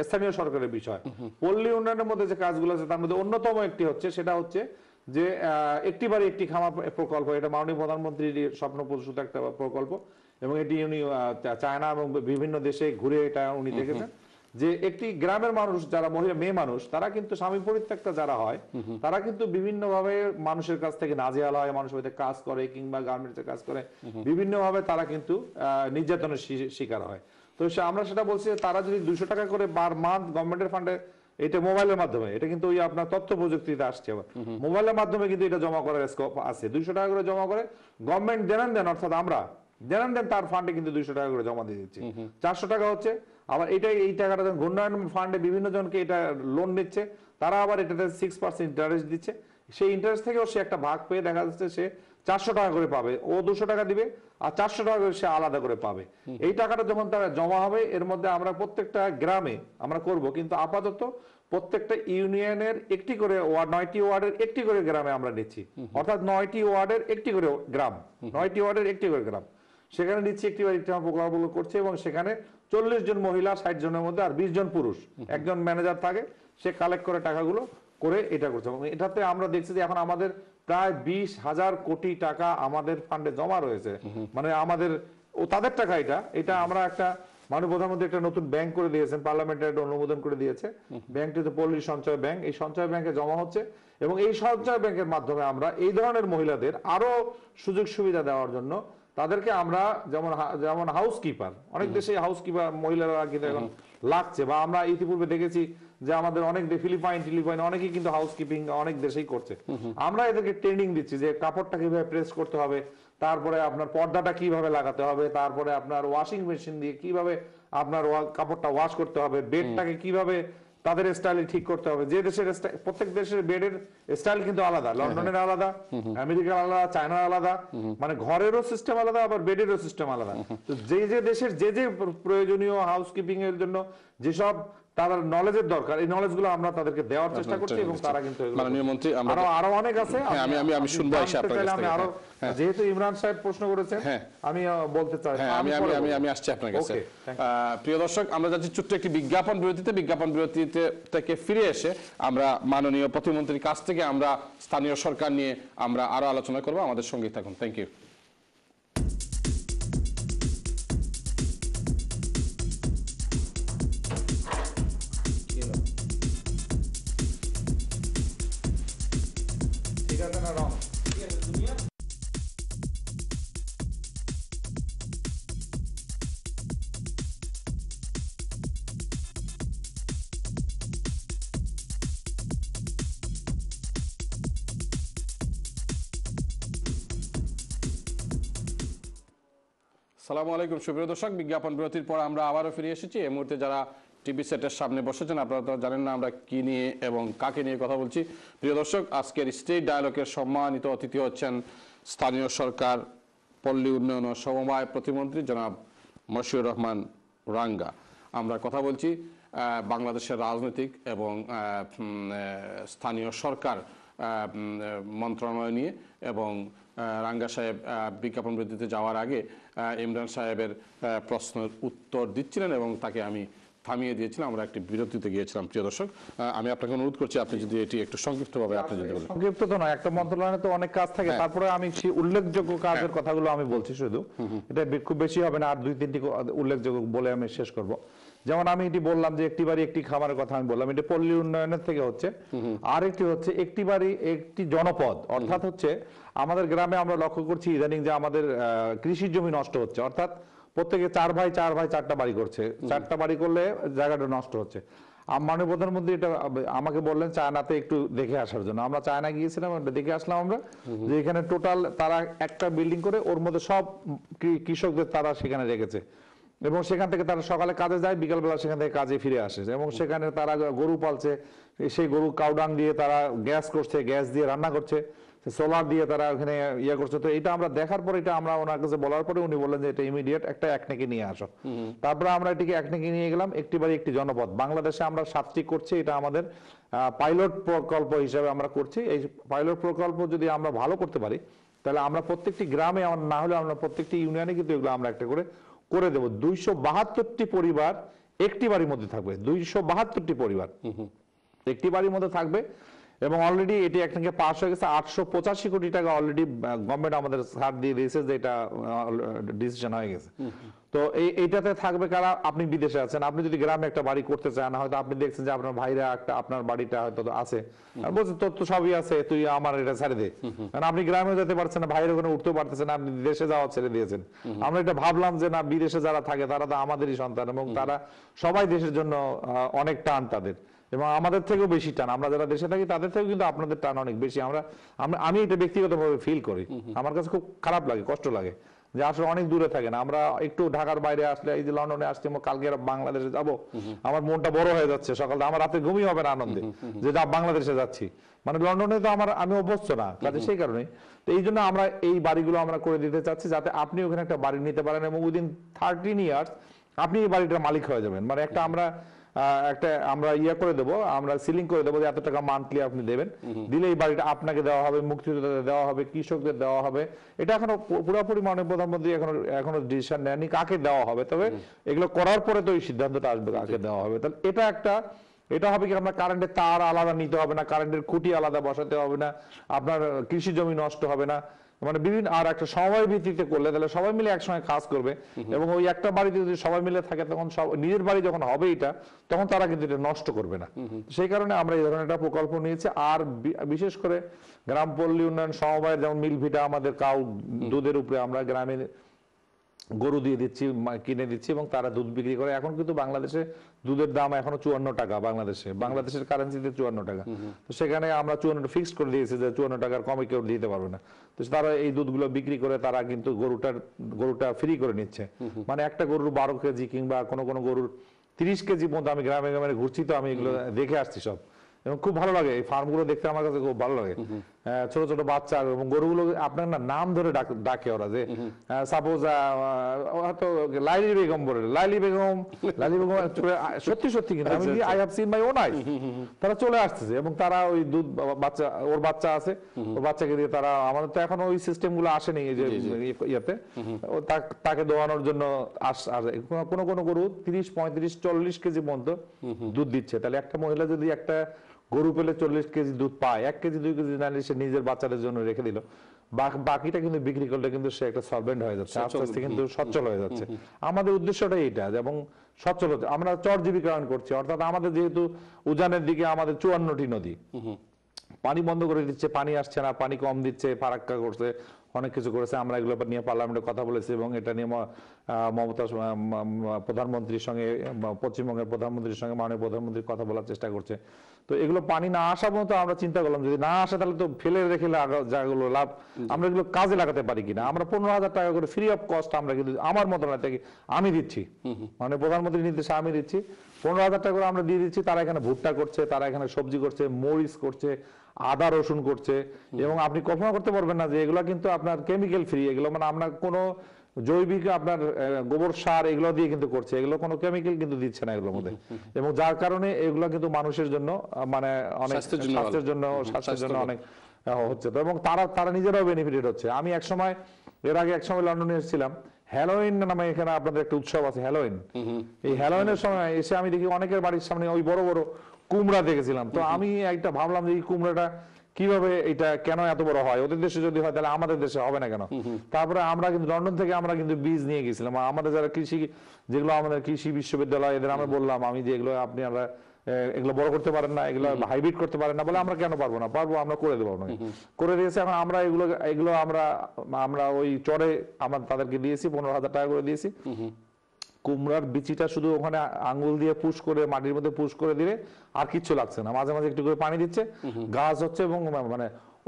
স্থানীয় সরকারের বিষয়। পল্লী উন্নয়নের মধ্যে যে কাজগুলো আছে তার মধ্যে অন্যতম একটি হচ্ছে, সেটা হচ্ছে যে একটি বাড়ি একটি খামার প্রকল্প। এটা মাননীয় প্রধানমন্ত্রীর স্বপ্নপ্রসূত একটা প্রকল্প, এবং এটি উনি চায়না এবং বিভিন্ন দেশে ঘুরে এটা উনি দেখেছেন যে একটি গ্রামের মানুষ, যারা মেয়ে মানুষ, তারা কিন্তু স্বামী পরিত্যক্তা যারা হয়, তারা কিন্তু বিভিন্ন ভাবে মানুষের কাছ থেকে নাজেহাল হয়, মানুষের মধ্যে কাজ করে কিংবা গার্মেন্টসে কাজ করে, বিভিন্ন ভাবে তারা কিন্তু নির্যাতনের শিকার হয়। তো আমরা সেটা বলছি যে তারা যদি 200 টাকা করে পার মান্থ গভর্নমেন্টের ফান্ডে, এটা মোবাইলের মাধ্যমে, এটা কিন্তু ওই আপনার তথ্য প্রযুক্তিতে আসছে, মোবাইলের মাধ্যমে কিন্তু এটা জমা করার স্কোপ আছে। 200 টাকা করে জমা করে গভর্নমেন্ট দেন, অর্থাৎ আমরা দেন তার ফান্ডে কিন্তু 200 টাকা করে জমা দিয়ে দিচ্ছি। 400 টাকা হচ্ছে আবার এই টাকাটা ঘূর্ণায়ন ফান্ডে বিভিন্ন জনকে এটা লোন নিচ্ছে, তারা আবার এটাতে 6% ইন্টারেস্ট দিচ্ছে। সেই ইন্টারেস্ট থেকেও সে একটা ভাগ পেয়ে দেখা যাচ্ছে সে 400 টাকা করে পাবে, ও 200 টাকা দিবে আর 400 টাকা করে সে আলাদা করে পাবে। এই টাকাটা যখন তারা জমা হবে, এর মধ্যে আমরা প্রত্যেকটা গ্রামে আমরা করব, কিন্তু আপাতত প্রত্যেকটা ইউনিয়নের একটি করে ওয়ার্ড, 9টি ওয়ার্ডের একটি করে গ্রামে আমরা নিচ্ছি, অর্থাৎ 9টি ওয়ার্ডের একটি করে গ্রাম, 9টি ওয়ার্ডের একটি করে গ্রাম, সেখানে নিচ্ছি একটি প্রকল্পগুলো করছে। এবং সেখানে 40 জন মহিলা, 60 জনের মধ্যে আর 20 জন পুরুষ, একজন ম্যানেজার থাকে, সে কালেক্ট করে টাকাগুলো করে এটা করছে। এবং এটাতে আমরা দেখছি যে এখন আমাদের প্রায় 20,000 কোটি টাকা আমাদের ফান্ডে জমা রয়েছে, মানে আমাদের তাদের টাকা। এটা আমরা একটা মাননীয় প্রধানমন্ত্রী একটা নতুন ব্যাংক করে দিয়েছেন, পার্লামেন্টে একটা অনুমোদন করে দিয়েছে, ব্যাংকটি হচ্ছে পল্লী সঞ্চয় ব্যাংক। এই সঞ্চয় ব্যাংকে জমা হচ্ছে, এবং এই সঞ্চয় ব্যাংকের মাধ্যমে আমরা এই ধরনের মহিলাদের আরো সুযোগ সুবিধা দেওয়ার জন্য তাদেরকে আমরা যেমন হাউসকিপার, অনেক দেশে হাউসকিপার মহিলারা কিন্তু এখন লাগছে, বা আমরা ইতিপূর্বে দেখেছি যে আমাদের অনেক ফিলিপাইন অনেকেই কিন্তু হাউসকিপিং অনেক দেশেই করছে। আমরা এদেরকে ট্রেনিং দিচ্ছি যে কাপড়টা কিভাবে প্রেস করতে হবে, তারপরে আপনার পর্দাটা কিভাবে লাগাতে হবে, তারপরে আপনার ওয়াশিং মেশিন দিয়ে কিভাবে আপনার কাপড়টা ওয়াশ করতে হবে, বেডটাকে কিভাবে তাদের স্টাইলে ঠিক করতে হবে। যে দেশের প্রত্যেক দেশের বেডের স্টাইল কিন্তু আলাদা, লন্ডনের আলাদা, আমেরিকার আলাদা, চায়নার আলাদা, মানে ঘরেরও সিস্টেম আলাদা, আবার বেডেরও সিস্টেম আলাদা। তো যে দেশের যে প্রয়োজনীয় হাউসকিপিং এর জন্য যেসব তাদের নলেজের দরকার, এই নলেজগুলো আমরা তাদেরকে দেওয়ার চেষ্টা করছি, এবং তারা কিন্তু মাননীয় মন্ত্রী আরো অনেক আছে। আমি শুনবো আপনার কাছ থেকে। আরো যেহেতু ইমরান সাহেব প্রশ্ন করেছেন, আমি বলতে চাই, আমি আসছি আপনার কাছে। প্রিয় দর্শক, আমরা যাচ্ছি ছোট্ট একটি বিজ্ঞাপন বিরতিতে থেকে ফিরে এসে আমরা মাননীয় প্রতিমন্ত্রীর কাছ থেকে আমরা স্থানীয় সরকার নিয়ে আমরা আরো আলোচনা করবো। আমাদের সঙ্গেই থাকুন। Thank you. ঠিক আছে না রং? আসসালামু আলাইকুম সুপ্রিয় দর্শক, বিজ্ঞাপন বিরতির পর আমরা আবারও ফিরে এসেছি। এই মুহূর্তে যারা টিভি সেটের সামনে বসেছেন, আপনারা তো জানেন না আমরা কি নিয়ে এবং কাকে নিয়ে কথা বলছি। প্রিয় দর্শক, আজকের স্টেট ডায়ালগের সম্মানিত অতিথি হচ্ছেন স্থানীয় সরকার, পল্লী উন্নয়ন ও সমবায় প্রতিমন্ত্রী জনাব মশিউর রহমান রাঙ্গা। আমরা কথা বলছি বাংলাদেশের রাজনৈতিক এবং স্থানীয় সরকার মন্ত্রণালয় নিয়ে। এবং রাঙ্গা সাহেব বিজ্ঞাপন বিরতিতে যাওয়ার আগে ইমরান সাহেবের প্রশ্নের উত্তর দিচ্ছিলেন এবং তাকে আমি থামিয়ে দিয়েছিলাম। আমরা একটি বিরতিতে গিয়েছিলাম। প্রিয় দর্শক, আমি আপনাকে অনুরোধ করছি আপনি যদি এটি একটু সংক্ষিপ্তভাবে আপনি যদি বলেন। সংক্ষিপ্ত তো নয়, একটা মন্ত্রণালয়ে তো অনেক কাজ থাকে, তারপরে আমি সেই উল্লেখযোগ্য কাজের কথাগুলো আমি বলছি শুধু, এটা খুব বেশি হবে না, আর 2-3টি উল্লেখযোগ্য বলে আমি শেষ করব। যেমন আমি এটি বললাম যে একটি বাড়ি একটি খামারের কথা আমি বললাম, এটা পল্লী উন্নয়নের থেকে হচ্ছে। আর একটি হচ্ছে একটি বাড়ি একটি জনপদ, অর্থাৎ হচ্ছে আমাদের গ্রামে আমরা লক্ষ্য করছি ইদানিং যে আমাদের কৃষি জমি নষ্ট হচ্ছে, অর্থাৎ প্রত্যেকে 4 ভাই 4টা বাড়ি করছে, 4টা বাড়ি করলে জায়গাটা নষ্ট হচ্ছে। মাননীয় প্রধানমন্ত্রী এটা আমাকে বললেন চায়নাতে একটু দেখে আসার জন্য। আমরা চায়না গিয়েছিলাম, দেখে আসলাম আমরা যে এখানে টোটাল তারা একটা বিল্ডিং করে ওর মধ্যে সব কৃষকদের তারা সেখানে রেখেছে, এবং সেখান থেকে তারা সকালে কাজে যায়, বিকালবেলা সেখান থেকে কাজে ফিরে আসে, এবং সেখানে তারা গরু পালছে, সেই গরু কাউডাং দিয়ে তারা গ্যাস করছে, গ্যাস দিয়ে রান্না করছে, সোলার দিয়ে তারা ওখানে ইয়ে করছে। তো এটা আমরা দেখার পর, এটা আমরা ওনার কাছে বলার পরে উনি বললেন যে এটা ইমিডিয়েট একটা একনেকে নিয়ে আসো। তারপরে আমরা এটিকে একনেকে নিয়ে গেলাম, একটি বাড়ি একটি জনপদ। বাংলাদেশে আমরা 7টি করছি, এটা আমাদের পাইলট প্রকল্প হিসেবে আমরা করছি। এই পাইলট প্রকল্প যদি আমরা ভালো করতে পারি তাহলে আমরা প্রত্যেকটি গ্রামে, না হলে আমরা প্রত্যেকটি ইউনিয়নে কিন্তু এগুলো আমরা একটা করে দেবো। 272টি পরিবার একটি বাড়ির মধ্যে থাকবে, 272টি পরিবার একটি বাড়ির মধ্যে থাকবে, এবং অলরেডি এটি একটাকে পাস হয়ে গেছে। 885 কোটি টাকা অলরেডি গভর্নমেন্ট আমাদের ছাড় দিয়ে দিয়েছে, যে এটা ডিসিশন হয়ে গেছে। তো এইটাতে থাকবে কারা? আপনি বিদেশে আছেন, আপনি যদি গ্রামে একটা বাড়ি করতে চান, হয়তো আপনি দেখছেন যে আপনার ভাইরা একটা, আপনার বাড়িটা হয়তো আছে, আর বলছেন তোর তো সবই আছে, তুই আমার এটা ছেড়ে দে, কারণ আপনি গ্রামে যেতে পারছেন না, ভাইয়ের ওখানে উঠতে পারতেছেন না, আপনি দেশে যাওয়া ছেড়ে দিয়েছেন। আমরা এটা ভাবলাম যে না, বিদেশে যারা থাকে তারা তো আমাদেরই সন্তান, এবং তারা সবাই দেশের জন্য অনেক টান তাদের, এবং আমাদের থেকেও বেশি টান। আমরা যারা দেশে থাকি তাদের থেকেও কিন্তু আপনাদের টান অনেক বেশি। আমি এটা ব্যক্তিগতভাবে ফিল করি, আমার কাছে খুব খারাপ লাগে, কষ্ট লাগে যে আসলে অনেক দূরে থাকেন। আমরা একটু ঢাকার বাইরে আসলে, এই যে লন্ডনে আসছি, কালকে বাংলাদেশে যাব, আমার মনটা বড় হয়ে যাচ্ছে, সকালে আমার রাতে ঘুমই হবে না আনন্দে যে বাংলাদেশে যাচ্ছি। মানে লন্ডনে তো আমি অভ্যস্ত না, কাজে সেই কারণে। তো এই জন্য আমরা এই বাড়িগুলো আমরা করে দিতে চাচ্ছি, যাতে আপনি ওখানে একটা বাড়ি নিতে পারেন, এবং উইদিন 13 ইয়ার্স আপনি এই বাড়িটার মালিক হয়ে যাবেন। মানে আমরা ইয়া করে দেবো, আমরা সিলিং করে দেবো যে এত টাকা মান্থলি আপনি দেবেন, দিলে এই বাড়িটা আপনাকে দেওয়া হবে, মুক্তিযোদ্ধাদের দেওয়া হবে, কৃষকদের দেওয়া হবে। এটা এখনো পুরোপুরি মাননীয় প্রধানমন্ত্রী এখনো ডিসিশন নেয়নি কাকে দেওয়া হবে, তবে এগুলো করার পরে তো এই সিদ্ধান্তটা আসবে কাকে দেওয়া হবে। তাহলে এটা হবে কি, আপনার কারেন্টের তার আলাদা নিতে হবে না, কারেন্টের খুঁটি আলাদা বসাতে হবে না, আপনার কৃষি জমি নষ্ট হবে না, মানে বিভিন্ন। আর একটা সময় ভিত্তিতে করলে তাহলে সবাই মিলে একসঙ্গে কাজ করবে, এবং ওই একটা বাড়িতে যদি সবাই মিলে থাকে, তখন নিজের বাড়ি যখন হবে এটা, তখন তারা কিন্তু এটা নষ্ট করবে না। সেই কারণে আমরা এই ধরনের একটা প্রকল্প নিয়েছি। আর বিশেষ করে গ্রাম পল্লী উন্নয়ন সমবায়ের, যেমন মিলভিটা আমাদের কাউ দুধের উপরে আমরা গ্রামে গরু দিয়ে দিচ্ছি, কিনে দিচ্ছি, এবং তারা দুধ বিক্রি করে। এখন কিন্তু বাংলাদেশে দুধের দাম এখনো 54 টাকা, বাংলাদেশের কারেন্সিতে 54 টাকা। তো সেখানে আমরা 54 ফিক্সড করে দিয়েছি যে 54 টাকার কমে কেউ দিতে পারবে না। তো তারা এই দুধগুলো বিক্রি করে তারা কিন্তু গরুটা ফ্রি করে নিচ্ছে। মানে একটা গরুর 12 কেজি কিংবা কোনো গরুর 30 কেজি পর্যন্ত, আমি গ্রামে গ্রামে ঘুরছি, তো আমি এগুলো দেখে আসছি সব, এবং খুব ভালো লাগে এই ফার্মগুলো দেখতে, আমার কাছে খুব ভালো লাগে। ছোট ছোট বাচ্চা, এবং গরুগুলো আপনার নাম ধরে ডাকে ওরা, যে সাপোজ হয়তো লাইলি বেগম বলে, লাইলি বেগম সত্যি কিন্তু আমি I have seen my own eyes, তারা চলে আসতেছে, এবং তারা ওই দুধ ওর বাচ্চা আছে, ওর বাচ্চাকে দিয়ে তারা, আমাদের তো এখন ওই সিস্টেম গুলো আসেনি এই যে ইয়েতে, তাকে দোয়ানোর জন্য কোনো গরু 30, 35, 40 কেজি পর্যন্ত দুধ দিচ্ছে। তাহলে একটা মহিলা যদি একটা গরু পেলে 40 কেজি দুধ পায়, 1 কেজি 2 কেজি না সে নিজের বাচ্চাদের জন্য রেখে দিল, বাকিটা কিন্তু বিক্রি করলে কিন্তু সে একটা সলভেন্ট হয়ে যাচ্ছে, আস্তে আস্তে কিন্তু সচ্ছল হয়ে যাচ্ছে। আমাদের উদ্দেশ্যটাই এটা, এবং সচ্ছল হচ্ছে। আমরা চরজীবিকায়ন করছি, অর্থাৎ আমাদের যেহেতু উজানের দিকে আমাদের 54টি নদী, পানি বন্ধ করে দিচ্ছে, পানি আসছে না, পানি কম দিচ্ছে, ফারাক্কা করছে, অনেক কিছু করেছে। আমরা এগুলো নিয়ে পার্লামেন্টে কথা বলেছি, এবং এটা নিয়ে মমতা প্রধানমন্ত্রীর সঙ্গে, পশ্চিমবঙ্গের প্রধানমন্ত্রীর সঙ্গে মাননীয় প্রধানমন্ত্রী কথা বলার চেষ্টা করছে। তো এগুলো পানি না আসা পর্যন্ত আমরা চিন্তা করলাম, যদি না আসে তাহলে তো ফেলে রেখে জায়গাগুলো লাভ, আমরা এগুলো কাজে লাগাতে পারি কিনা। আমরা 15,000 টাকা করে ফ্রি অফ কস্ট আমরা কিন্তু আমার মন্ত্রণালয় থেকে আমি দিচ্ছি, মানে প্রধানমন্ত্রীর নির্দেশে আমি দিচ্ছি, 15,000 টাকা করে আমরা দিয়ে দিচ্ছি। তারা এখানে ভুট্টা করছে, তারা এখানে সবজি করছে, মরিচ করছে, আদা রসুন করছে, এবং আপনি কল্পনা করতে পারবেন না যে এগুলো কিন্তু আপনার কেমিক্যাল ফ্রি, এগুলো মানে আমরা কোনো জৈবিক আপনার গোবর সার এগুলো দিয়ে কিন্তু করছে, এগুলো কোনো কেমিক্যাল কিন্তু দিচ্ছে না এগুলোর মধ্যে, এবং যার কারণে এগুলো কিন্তু মানুষের জন্য মানে অনেক স্বাস্থ্যের জন্য অনেক হচ্ছে। তো এবং তারা নিজেরাও বেনিফিটেড হচ্ছে। আমি এর আগে এক সময় লন্ডনে এসেছিলাম, হ্যালোইন নামে এখানে আপনাদের একটা উৎসব আছে, হ্যালোইন। এই হ্যালোইনের সময় এসে আমি দেখি অনেকের বাড়ির সামনে ওই বড় বড় কুমড়া দেখেছিলাম। তো আমি একটা ভাবলাম যে এই কুমড়াটা কিভাবে, এটা কেন এত বড় হয়, ওদের দেশে যদি হয় তাহলে আমাদের দেশে হবে না কেন। তারপরে আমরা কিন্তু লন্ডন থেকে আমরা কিন্তু বীজ নিয়ে গেছিলাম, আমাদের যারা যেগুলো আমাদের কৃষি বিশ্ববিদ্যালয়, এদের আমরা বললাম আমি যে এগুলো আপনারা এগুলো বড় করতে পারেন না, এগুলো হাইব্রিড করতে পারেন না, বলে আমরা কেন পারবো না, পারবো, আমরা করে দেবো আপনাকে। করে দিয়েছে। এখন আমরা এগুলো আমরা ওই চরে আমরা তাদেরকে দিয়েছি 15,000 টাকা করে দিয়েছি। কুমড়ার বিচিটা শুধু ওখানে আঙ্গুল দিয়ে পুশ করে মাটির মধ্যে পুশ করে দিলে আর কিচ্ছু লাগছে না, মাঝে মাঝে একটু করে পানি দিচ্ছে, গাছ হচ্ছে এবং মানে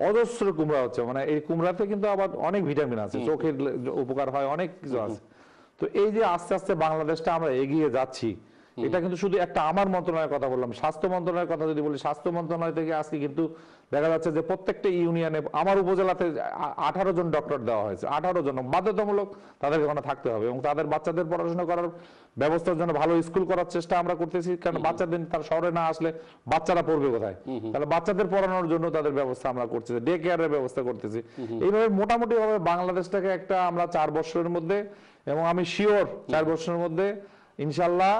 অজস্র কুমড়া হচ্ছে। মানে এই কুমড়াতে কিন্তু আবার অনেক ভিটামিন আছে, চোখের উপকার হয়, অনেক কিছু আছে। তো এই যে আস্তে আস্তে বাংলাদেশটা আমরা এগিয়ে যাচ্ছি, এটা কিন্তু শুধু একটা আমার মন্ত্রণালয়ের কথা বললাম। স্বাস্থ্য মন্ত্রণালয়ের কথা যদি বলি, স্বাস্থ্য মন্ত্রণালয় থেকে আজকে কিন্তু দেখা যাচ্ছে যে প্রত্যেকটা ইউনিয়নে, আমার উপজেলাতে 18 জন ডক্টর দেওয়া হয়েছে। 18 জন বাধ্যতামূলক তাদেরকে ওখানে থাকতে হবে, এবং তাদের বাচ্চাদের পড়াশোনা করার ব্যবস্থার জন্য ভালো স্কুল করার চেষ্টা আমরা করতেছি। কারণ বাচ্চাদের তার শহরে না আসলে বাচ্চারা পড়বে কোথায়, তাহলে বাচ্চাদের পড়ানোর জন্য তাদের ব্যবস্থা আমরা করতেছি, ডে কেয়ারের ব্যবস্থা করতেছি। এইভাবে মোটামুটি ভাবে বাংলাদেশটাকে একটা আমরা 4 বছরের মধ্যে, এবং আমি শিওর 4 বছরের মধ্যে ইনশাল্লাহ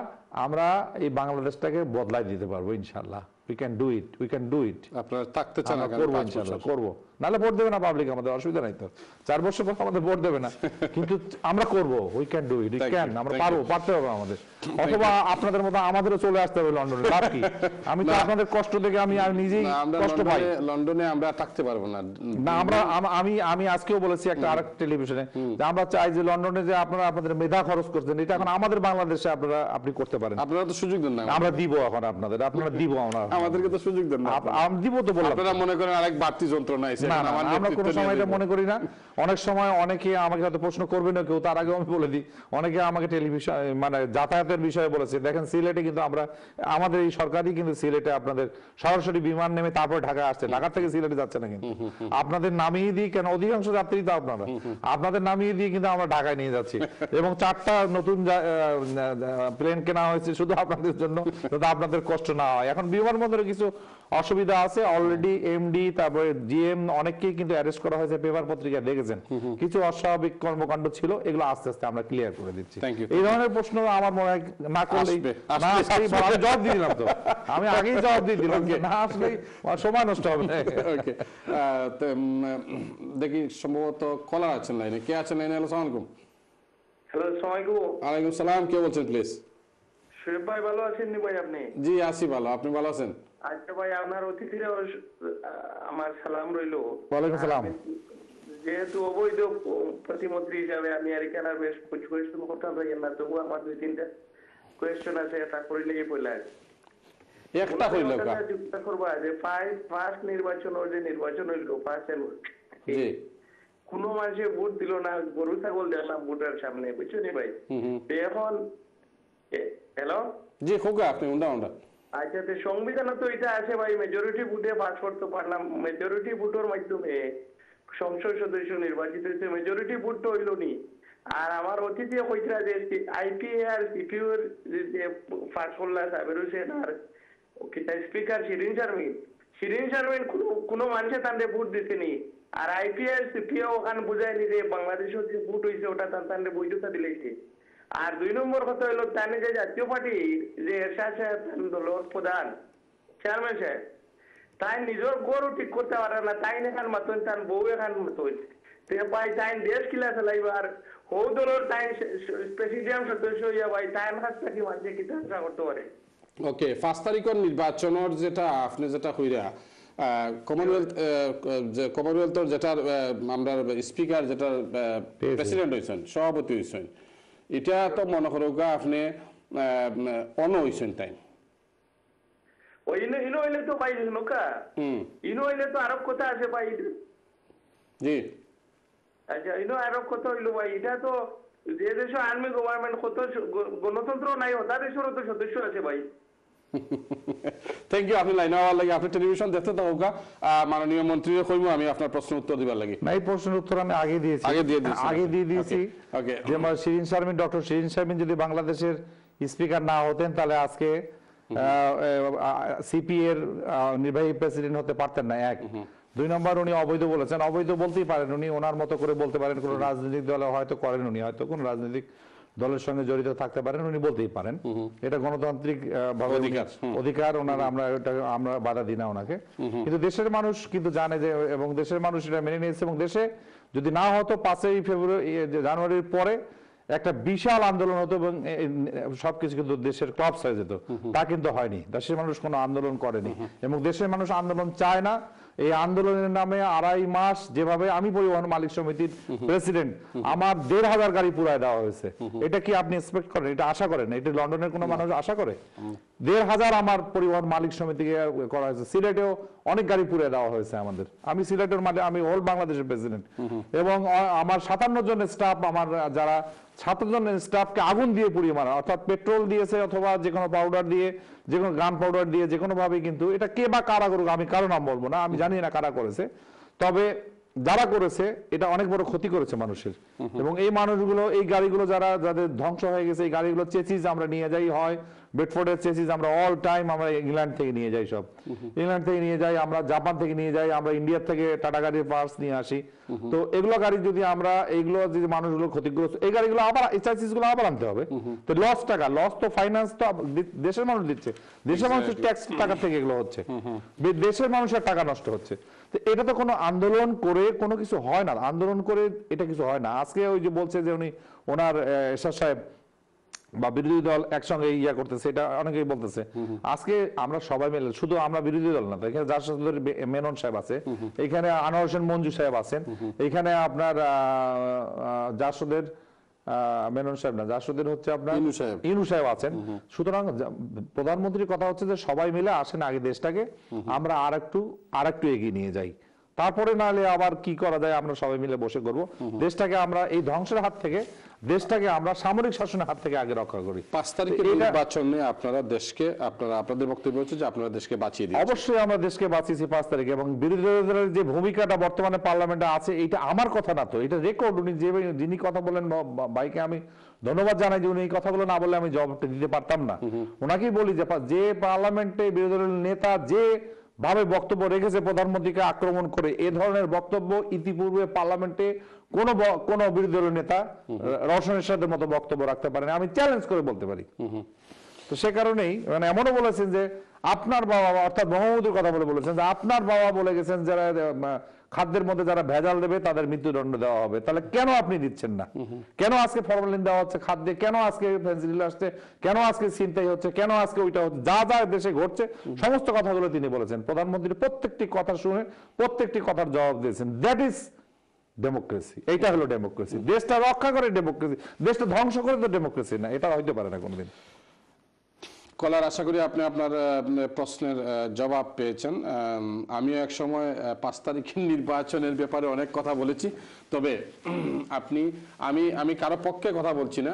আমরা এই বাংলাদেশটাকে বদলাই দিতে পারবো ইনশাল্লাহ। We can do it, we can do it. আপনারা থাকতে চান, করবো ইনশাল্লাহ, করবো। নাহলে ভোট দেবে না পাবলিক, আমাদের অসুবিধা নাই তো। 4 বছর পর আমাদের ভোট দেবে না, কিন্তু আমরা করবো। We can do it, we can, আমরা পারবো, পারতে হবে আমাদের। অথবা আপনাদের মতো আমাদেরও চলে আসতে হবে লন্ডনে, লাভ কি? আমি তো আপনাদের কষ্ট দেখে আমি নিজেই কষ্ট পাই। লন্ডনে আমরা থাকতে পারবো না। না, আমি আজকেও বলেছি একটা আরেক টেলিভিশনে যে আমরা চাই যে লন্ডনে যে আপনারা আপনাদের মেধা খরচ করছেন, এটা এখন আমাদের বাংলাদেশে আপনি করতে পারেন। আপনারা তো সুযোগ দেন না। আমরা দিব এখন আপনারা দিব। আমরা আমাদেরকে তো সুযোগ দেন না। আমি দিব তো বললাম। আপনারা মনে করেন আরেক বাড়তি যন্ত্রণা আছে। না, আমরা কোনো সময় এটা মনে করি না। অনেক সময় অনেকে আমাকে হয়তো প্রশ্ন করবে না কেউ, তার আগেও আমি বলে দিই, অনেকে আমাকে টেলিভিশন মানে যাতায়াতের বিষয়ে বলেছে। দেখেন সিলেটে কিন্তু আমাদের এই সরকারই কিন্তু সিলেটে আপনাদের সরাসরি বিমান নেমে তারপরে ঢাকা আসছে, ঢাকা থেকে সিলেটে যাচ্ছে না কিন্তু। আপনাদের নামিয়ে দিই, কেন অধিকাংশ যাত্রী তো আপনাদের নামিয়ে দিয়ে কিন্তু আমরা ঢাকায় নিয়ে যাচ্ছি, এবং 4টা নতুন প্লেন কেনা হয়েছে শুধু আপনাদের জন্য, যাতে আপনাদের কষ্ট না হয়। এখন বিমানবন্দরে কিছু অসুবিধা আছে, অলরেডি এমডি তারপরে জিএম অনেককেই কিন্তু অ্যারেস্ট করা হয়েছে, পেপার পত্রিকা দেখেছেন। কিছু অস্বাভাবিক কর্মকাণ্ড ছিল, এগুলো আস্তে আস্তে আমরা ক্লিয়ার করে দিচ্ছি। এই ধরনের প্রশ্ন আমার মনে হয় না করলেই আমি জবাব দিয়ে দিলাম তো, আমি আগেই জবাব দিয়ে দিলাম, না আসলেই সময় নষ্ট হবে। ওকে, দেখি সম্ভবত কলার আছেন লাইনে। কে আছেন লাইনে? আসসালামু আলাইকুম। হ্যালো, আসসালামু আলাইকুম। ওয়ালাইকুম সালাম। কে বলছেন প্লিজ? শরীফ ভাই, ভালো আছেন নি ভাই আপনি? জি আছি ভালো, আপনি ভালো আছেন? আচ্ছা ভাই, আপনার অতিথিরা আমার সালাম রইলো। ওয়ালাইকুম সালাম। যেহেতু অবৈধ প্রতিমন্ত্রী হিসাবে আমি আর এখানে বেশ কোয়েশ্চন করতে পারি না, তবু আমার 2-3টা কোয়েশ্চন আছে, এটা করিলেই পড়লে একটা হইল কা যুক্ত করবা যে ফার্স্ট নির্বাচন যে নির্বাচন হইলো ফার্স্ট, জি কোনো মানুষে ভোট দিল না, গরু ছাগল দেখলাম ভোটের সামনে, বুঝছো নি ভাই? এখন হ্যালো জি খোকা, আপনি উন্ডা আচ্ছা, তো সংবিধানে তো এটা আছে ভাই, মেজরিটি ভোটে পাস করতে পারলাম, মেজরিটি ভোটের মাধ্যমে সংসদ সদস্য নির্বাচিত হয়েছে, মেজরিটি ভোট তো হইল নি। আর আমার অতিথি কইরা যে আইপিএ আর সিপিউর যে পাস করলা সাবের হোসেন আর স্পিকার শিরিন শারমিন কোনো মানুষে তাদের ভোট দিতেনি। আর আইপিএ আর সিপিএ ওখানে বুঝায়নি যে বাংলাদেশের যে ভোট হয়েছে ওটা তাদের বৈধতা দিলেছে। আর 2 নম্বর কথা হলো, তাই যে জাতীয় পার্টি যে এরশাদ সাহেব দলের প্রধান চেয়ারম্যান সাহেব, তাই নিজের গরু ঠিক করতে পারে না, তাই এখান মতন তার বউ এখান মতন ভাই, তাই দেশ কিলা চালাইবার হৌ দলের তাই প্রেসিডিয়াম সদস্য হইয়া ভাই তাই কাছ থেকে মানুষের কি আশা করতে পারে? ওকে, 5 তারিখের নির্বাচনের যেটা আপনি যেটা হইরা কমনওয়েলথের যেটার আমরা স্পিকার যেটার প্রেসিডেন্ট হয়েছেন, সভাপতি হয়েছেন, এটা তো মনে করো আপনি অন হয়েছেন তাই ইনো হইলে তো ভাই নৌকা ইনো হইলে তো আরব কথা আছে ভাই। জি আচ্ছা, ইনো আরব কথা হইলো ভাই, এটা তো যে দেশে আর্মি গভর্নমেন্ট কত গণতন্ত্র নাই, ওটা দেশেরও তো সদস্য আছে ভাই। Thank you. আপনি লাইন হওয়ার লাগে, আপনি টেলিভিশন দেখতে থাকুক। মাননীয় মন্ত্রী কইব আমি আপনার প্রশ্ন উত্তর দিবার লাগে। না, এই প্রশ্নের উত্তর আমি আগে দিয়ে দিয়েছি। যে শিরিন শারমিন, ডক্টর শিরিন শারমিন যদি বাংলাদেশের স্পিকার না হতেন, তাহলে আজকে সিপি এর নির্বাহী প্রেসিডেন্ট হতে পারতেন না। 1 2 নম্বর, উনি অবৈধ বলেছেন। অবৈধ বলতেই পারেন, উনি ওনার মতো করে বলতে পারেন, কোন রাজনৈতিক দলে হয়তো করেন, উনি হয়তো কোন রাজনৈতিক দলের সঙ্গে জড়িত থাকতে পারেন, উনি বলতেই পারেন। এটা গণতান্ত্রিক ভাবে অধিকার ওনার, আমরা বাধা দিই না ওনাকে। কিন্তু দেশের মানুষ কিন্তু জানে যে, এবং দেশের মানুষ এটা মেনে নিয়েছে, এবং দেশে যদি না হতো 5ই জানুয়ারির পরে একটা বিশাল আন্দোলন হতো এবং সবকিছু কিন্তু দেশের ক্লাবস হয়ে যেত, তা কিন্তু হয়নি। দেশের মানুষ কোনো আন্দোলন করেনি এবং দেশের মানুষ আন্দোলন চায় না। এই আন্দোলনের নামে 2.5 মাস যেভাবে আমি পরিবহন মালিক সমিতির প্রেসিডেন্ট, আমার 1,500 গাড়ি পুরায় দেওয়া হয়েছে। এটা কি আপনি এক্সপেক্ট করেন? এটা আশা করেন? এটা লন্ডনের কোনো মানুষ আশা করে? 1,500 আমার পরিবহন মালিক সমিতিকে করা হয়েছে। সিলেটেও অনেক গাড়ি পুড়িয়ে দেওয়া হয়েছে আমাদের। আমি সিলেটের মালিক, আমি হোল বাংলাদেশের প্রেসিডেন্ট এবং আমার 57 জন স্টাফ, আমার যারা 7 জন স্টাফকে আগুন দিয়ে পুড়িয়ে মারা, অর্থাৎ পেট্রোল দিয়েছে অথবা যে কোনো পাউডার দিয়ে, যে কোনো গান পাউডার দিয়ে, যে কোনো ভাবে। কিন্তু এটা কে বা কারা করুক, আমি কারো নাম বলবো না, আমি জানি না কারা করেছে, তবে যারা করেছে এটা অনেক বড় ক্ষতি করেছে মানুষের। এবং এই মানুষগুলো, এই গাড়িগুলো যাদের ধ্বংস হয়ে গেছে, এই গাড়িগুলো চেসিস আমরা নিয়ে যাই, হয় বেডফোর্ডের চেসিস আমরা অল টাইম আমরা ইংল্যান্ড থেকে নিয়ে যাই, সব ইংল্যান্ড থেকে নিয়ে যাই, আমরা জাপান থেকে নিয়ে যাই, আমরা ইন্ডিয়া থেকে টাটা গাড়ির পার্টস নিয়ে আসি। তো এগুলো গাড়ি যদি আমরা, এইগুলো যদি মানুষগুলো ক্ষতিগ্রস্ত, এই গাড়িগুলো আবার, এই চেসিস গুলো আবার আনতে হবে। তো লস টাকা, লস তো ফাইন্যান্স তো দেশের মানুষ দিচ্ছে, দেশের মানুষের ট্যাক্স টাকা থেকে এগুলো হচ্ছে, দেশের মানুষের টাকা নষ্ট হচ্ছে। তো এটা তো কোনো আন্দোলন করে কোনো কিছু হয় না, আন্দোলন করে এটা কিছু হয় না। আজকে ওই যে বলছে যে ওনার এরশাদ সাহেব বা বিরোধী দল একসঙ্গে ইয়া করতেছে, এটা অনেকেই বলতেছে। আজকে আমরা সবাই মিলে, শুধু আমরা বিরোধী দল না, এখানে জাসদের মেনন সাহেব আছে, এখানে আনোয়ার হোসেন মঞ্জু সাহেব আছেন, এখানে আপনার জাসদের মেনন সাহেব না, জাসদের হচ্ছে আপনার ইনু সাহেব আছেন। সুতরাং প্রধানমন্ত্রীর কথা হচ্ছে যে সবাই মিলে আসেন, আগে দেশটাকে আমরা আরেকটু এগিয়ে নিয়ে যাই, তারপরে নাহলে আবার কি করা যায় আমরা সবাই মিলে বসে করব। দেশটাকে আমরা এই ধ্বংসের হাত থেকে, দেশটাকে আমরা সামরিক শাসনের হাত থেকে আগে রক্ষা করি। 5 তারিখের নির্বাচনে আপনারা দেশকে, আপনাদের বক্তব্য হচ্ছে যে আপনারা দেশকে বাঁচিয়ে দিয়েছেন। অবশ্যই আমরা দেশকে বাঁচিয়েছি 5 তারিখে, এবং বিরোধী দলের যে ভূমিকাটা বর্তমানে পার্লামেন্টে আছে, এটা আমার কথা না, তো এটা রেকর্ড। উনি যিনি কথা বলেন, ভাইকে আমি ধন্যবাদ জানাই যে উনি এই কথাগুলো না বললে আমি জবাবটা দিতে পারতাম না। ওনাকেই বলি যে পার্লামেন্টে বিরোধী দলের নেতা যে ভাবে বক্তব্য রেখেছে প্রধানমন্ত্রীকে আক্রমণ করে, এ ধরনের বক্তব্য ইতিপূর্বে পার্লামেন্টে কোন বিরোধী দলের নেতা রওশন এরশাদের মতো বক্তব্য রাখতে পারেন, আমি চ্যালেঞ্জ করে বলতে পারি। তো সে কারণেই মানে এমনও বলেছেন যে আপনার বাবা, অর্থাৎ মোহাম্মদের কথা বলেছেন যে আপনার বাবা বলে গেছেন যারা খাদ্যের মধ্যে যারা ভেজাল দেবে তাদের মৃত্যুদণ্ড দেওয়া হবে। তাহলে কেন আপনি দিচ্ছেন না? কেন আজকে ফরমালিন দেওয়া হচ্ছে খাদ্যে? কেন আজকে ফেন্সিডিল আসছে? কেন আজকে ছিনতাই হচ্ছে? কেন আজকে ওইটা হচ্ছে? যা যা দেশে ঘটছে সমস্ত কথাগুলো তিনি বলেছেন। প্রধানমন্ত্রী প্রত্যেকটি কথা শুনে প্রত্যেকটি কথার জবাব দিয়েছেন। That is democracy. এইটা হলো ডেমোক্রেসি। দেশটা রক্ষা করে ডেমোক্রেসি, দেশটা ধ্বংস করে তো ডেমোক্রেসি না। এটা হইতে পারে না কোনোদিন। কলার, আশা করি আপনি আপনার প্রশ্নের জবাব পেয়েছেন। আমিও এক সময় 5 তারিখের নির্বাচনের ব্যাপারে অনেক কথা বলেছি, তবে আমি কারো পক্ষে কথা বলছি না,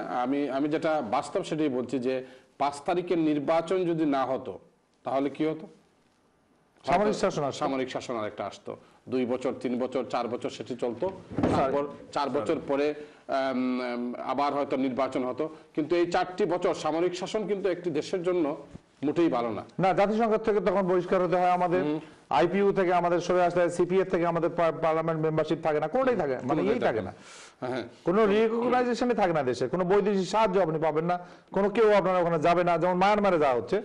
আমি যেটা বাস্তব সেটাই বলছি যে 5 তারিখের নির্বাচন যদি না হতো তাহলে কি হতো? সামরিক শাসন আরেকটা আসতো, 2 বছর 3 বছর 4 বছর সেটি চলতো, তারপর 4 বছর পরে আবার হয়তো নির্বাচন হতো। কিন্তু এই 4টি বছর সামরিক শাসন কিন্তু একটি দেশের জন্য মোটেই ভালো না। না, জাতিসংঘ থেকে তখন বহিষ্কার হতে হয় আমাদের, আইপিইউ থেকে আমাদের সরে আসলে, সিপিএফ থেকে আমাদের পার্লামেন্ট মেম্বারশিপ থাকে না, কোনোটাই থাকে, মানে এই থাকে না, কোনো রিকগনাইজেশনই থাকে না দেশে, কোনো বৈদেশিক সাহায্য আপনি পাবেন না, কোনো কেউ আপনার ওখানে যাবে না। যেমন মায়ানমারে যাওয়া হচ্ছে,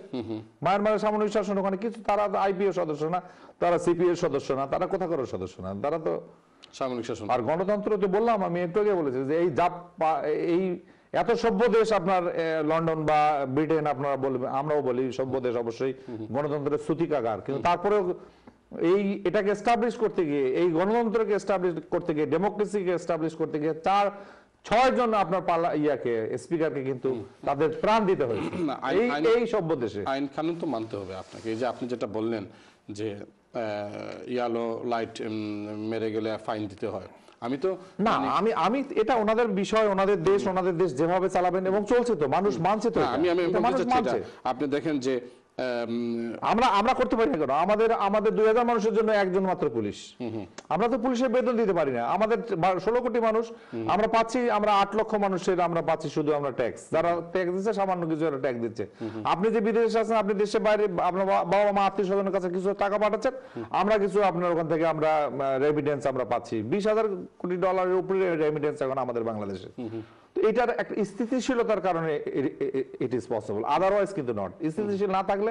মায়ানমারের সামরিক শাসন ওখানে কিছু, তারা আইপিইউ সদস্য না, তারা সিপিএর সদস্য না, তারা কোথাকার সদস্য না, তারা তো সামরিক শাসন। আর গণতন্ত্র তো বললাম, আমি একটু আগে বলেছি যে এই এত সভ্য দেশ আপনার লন্ডন বা ব্রিটেন, আপনারা বলবেন, আমরাও বলি সভ্য দেশ, অবশ্যই গণতন্ত্রের সূতিকাগার, কিন্তু তারপরেও এটাকে এস্টাবলিশ করতে গিয়ে, এই গণতন্ত্রকে এস্টাবলিশ করতে গিয়ে, ডেমোক্রেসিকে এস্টাবলিশ করতে গিয়ে 4-6 জন আপনার স্পিকারকে কিন্তু তাদের প্রাণ দিতে হয়েছে এই সভ্য দেশে। আইন কানুন তো মানতে হবে আপনাকে। এই যে আপনি যেটা বললেন যে ইয়ালো লাইট মেরে গেলে ফাইন দিতে হয়, আমি তো না, আমি এটা ওনাদের বিষয়, ওনাদের দেশ যেভাবে চালাবেন, এবং চলছে তো, মানুষ মানছে তো। আপনি দেখেন যে আমরা করতে পারি না কেন? আমাদের 2000 মানুষের জন্য একজন মাত্র পুলিশ, আমরা তো পুলিশের বেতন দিতে পারি না। আমাদের 16 কোটি মানুষ, আমরা পাচ্ছি, আমরা 8 লক্ষ মানুষের আমরা পাচ্ছি শুধু আমরা ট্যাক্স, যারা ট্যাক্স দিচ্ছে সামান্য কিছু ট্যাক্স দিচ্ছে। আপনি যে বিদেশে আছেন, আপনি দেশের বাইরে আপনার বাবা মা আত্মীয় স্বজনের কাছে কিছু টাকা পাঠাচ্ছেন, আমরা কিছু আপনার ওখান থেকে আমরা রেমিটেন্স আমরা পাচ্ছি, $20,000 কোটি উপরে রেমিটেন্স এখন আমাদের বাংলাদেশে। এটার একটা স্থিতিশীলতার কারণে ইট ইজ পসিবল, আদারওয়াইজ কিন্তু নট। স্থিতিশীল না থাকলে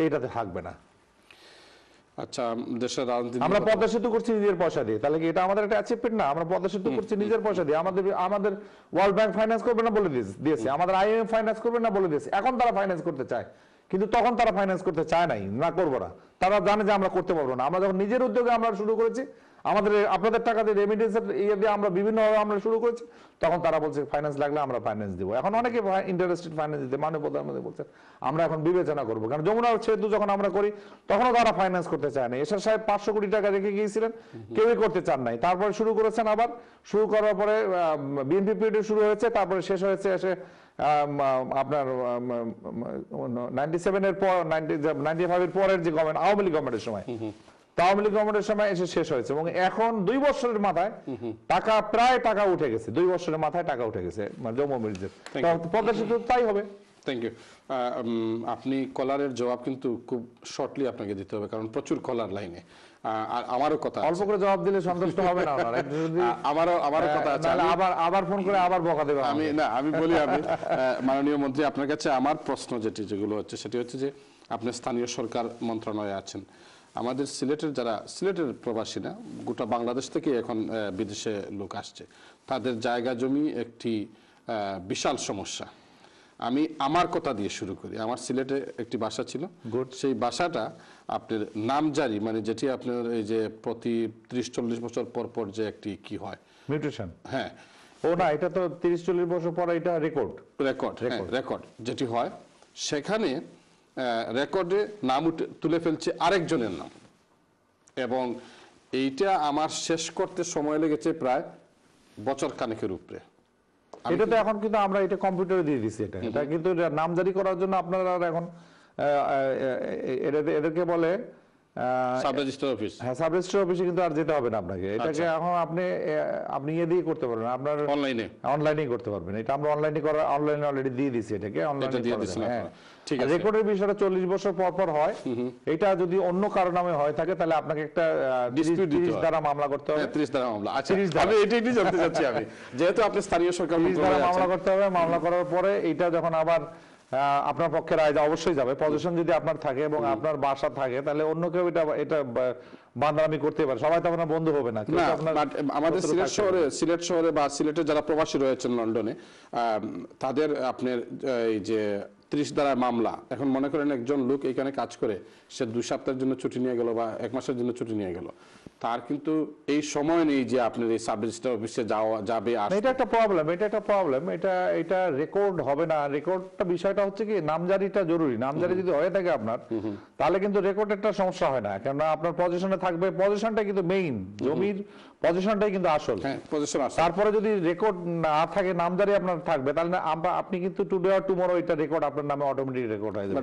এটাতে থাকবে না। আচ্ছা, দেশের রাজনীতি আমরা পদ্মা সেতু করছি নিজের পয়সা দিয়ে, তাহলে কি এটা আমাদের একটা অ্যাচিভমেন্ট না? আমরা পদ্মা সেতু করছি নিজের পয়সা দিয়ে, আমাদের ওয়ার্ল্ড ব্যাংক ফাইন্যান্স করবে না বলে দিয়েছে, আমাদের আইএমএফ ফাইন্যান্স করবে না বলে দিয়েছে, এখন তারা ফাইন্যান্স করতে চায়, কিন্তু তখন তারা ফাইন্যান্স করতে চায় নাই, না করবো না, তারা জানে যে আমরা করতে পারবো না। আমরা যখন নিজের উদ্যোগে আমরা শুরু করেছি, আমাদের আপনাদের টাকা দিয়ে রেমিটেন্সের ইয়ে দিয়ে আমরা বিভিন্নভাবে আমরা শুরু করেছি, তখন তারা বলছে ফাইন্যান্স লাগলে আমরা ফাইন্যান্স দিব। এখন অনেকে ইন্টারেস্টেড ফাইন্যান্স দিতে, মাননীয় প্রধানমন্ত্রী বলছেন আমরা এখন বিবেচনা করবো, কারণ যমুনা সেতু যখন আমরা করি তখনও তারা ফাইন্যান্স করতে চায় না। এরশাদ সাহেব 500 কোটি টাকা রেখে গিয়েছিলেন, কেউই করতে চান নাই, তারপরে শুরু করেছেন, আবার শুরু করার পরে বিএনপি পিরিয়ড শুরু হয়েছে, তারপরে শেষ হয়েছে এসে আপনার 97 এর পর 95 এর পরের যে গভর্নমেন্ট, আওয়ামী লীগ গভর্নমেন্টের সময়, আওয়ামী লীগ গভর্নমেন্টের সময় এসে শেষ হয়েছে, এবং এখন 2 বছরের মাথায় টাকা উঠে গেছে, 2 বছরের মাথায় টাকা উঠে গেছে মানে জম্মু ব্রিজের। পদ্মা সেতু তাই হবে। Thank you. আপনি কলারের জবাব কিন্তু খুব শর্টলি আপনাকে দিতে হবে, কারণ প্রচুর কলার লাইনে। আর আমারও কথা অল্প করে জবাব দিলে সন্তুষ্ট হবে না ওনারা, আমারও কথা আছে। আবার ফোন করে আবার বকা দেবে। আমি বলি, মাননীয় মন্ত্রী আপনার কাছে আমার প্রশ্ন যেগুলো হচ্ছে সেটি হচ্ছে যে আপনি স্থানীয় সরকার মন্ত্রণালয়ে আছেন, আমাদের সিলেটের প্রবাসী না, গোটা বাংলাদেশ থেকে এখন বিদেশে লোক আসছে, তাদের জায়গা জমি একটি বিশাল সমস্যা। আমি আমার কথা দিয়ে শুরু করি। আমার সিলেটে একটি বাসা ছিল, সেই বাসাটা আপনার নামজারি, মানে যেটি আপনার এই যে প্রতি 30-40 বছর পর পর যে একটি কি হয় মিউটেশন, হ্যাঁ, ও না, এটা তো 30-40 বছর পর এটা রেকর্ড যেটি হয়, সেখানে রেকর্ডে নাম তুলে ফেলছে আরেকজনের নাম, এবং এইটা আমার শেষ করতে সময় লেগেছে প্রায় বছর খানেকের উপরে। এটা তো এখন কিন্তু আমরা এটা কম্পিউটারে দিয়ে দিচ্ছি, এটা কিন্তু নামজারি করার জন্য আপনারা এখন এদেরকে বলে সাব রেজিস্ট্রার অফিস, হ্যাঁ, সাব রেজিস্ট্রার অফিসে কিন্তু আর যেতে হবে না আপনাকে, এটাকে এখন আপনি ইয়ে দিয়ে করতে পারবেন, আপনার অনলাইনে করতে পারবেন। এটা আমরা অনলাইনে অলরেডি দিয়ে দিছি, এটাকে অনলাইনে দিয়ে দিছি। হ্যাঁ, ঠিক আছে। রেকর্ডের বিষয়টা 40 বছর পর পর হয়, এটা যদি অন্য কারো নামে হয় থাকে তাহলে আপনাকে একটা 30 ধারা মামলা করতে হবে। 30 ধারা মামলা, আচ্ছা, আমি এটাই জানতে চাচ্ছি, আমি যেহেতু আপনি স্থানীয় সরকার মন্ত্রণালয়ে মামলা করতে হবে, মামলা করার পরে এটা যখন আবার আপনার পক্ষে রায় অবশ্যই যাবে, পজিশন যদি আপনার থাকে এবং আপনার বাসা থাকে, তাহলে অন্য কেউ এটা বান্দরামি করতে পারে, সবাই তো আপনার বন্ধু হবে না। আমাদের সিলেট শহরে বা সিলেটের যারা প্রবাসী রয়েছেন লন্ডনে, তাদের আপনার এই যে 30 ধারা মামলা, এখন মনে করেন একজন লোক এখানে কাজ করে, সে 2 সপ্তাহের জন্য ছুটি নিয়ে গেল বা 1 মাসের জন্য ছুটি নিয়ে গেল, তার কিন্তু এই সময় নেই যে আপনার এই সাব রেজিস্ট্রার অফিসে যাবে। এটা একটা প্রবলেম, এটা রেকর্ড হবে না। রেকর্ডটা বিষয়টা হচ্ছে কি, নামজারিটা জরুরি, নামজারি যদি হয়ে থাকে আপনার, তাহলে কিন্তু রেকর্ডের একটা সমস্যা হয় না, কেননা আপনার পজিশনে থাকবে, পজিশনটা কিন্তু মেইন, জমির পজিশনটাই কিন্তু আসল। তারপরে যদি রেকর্ড না থাকে, নামজারি আপনার থাকবে, তাহলে আপনি কিন্তু টুডে অর টুমরো এটা রেকর্ড আপনার নামে অটোমেটিক রেকর্ড হয়ে যাবে।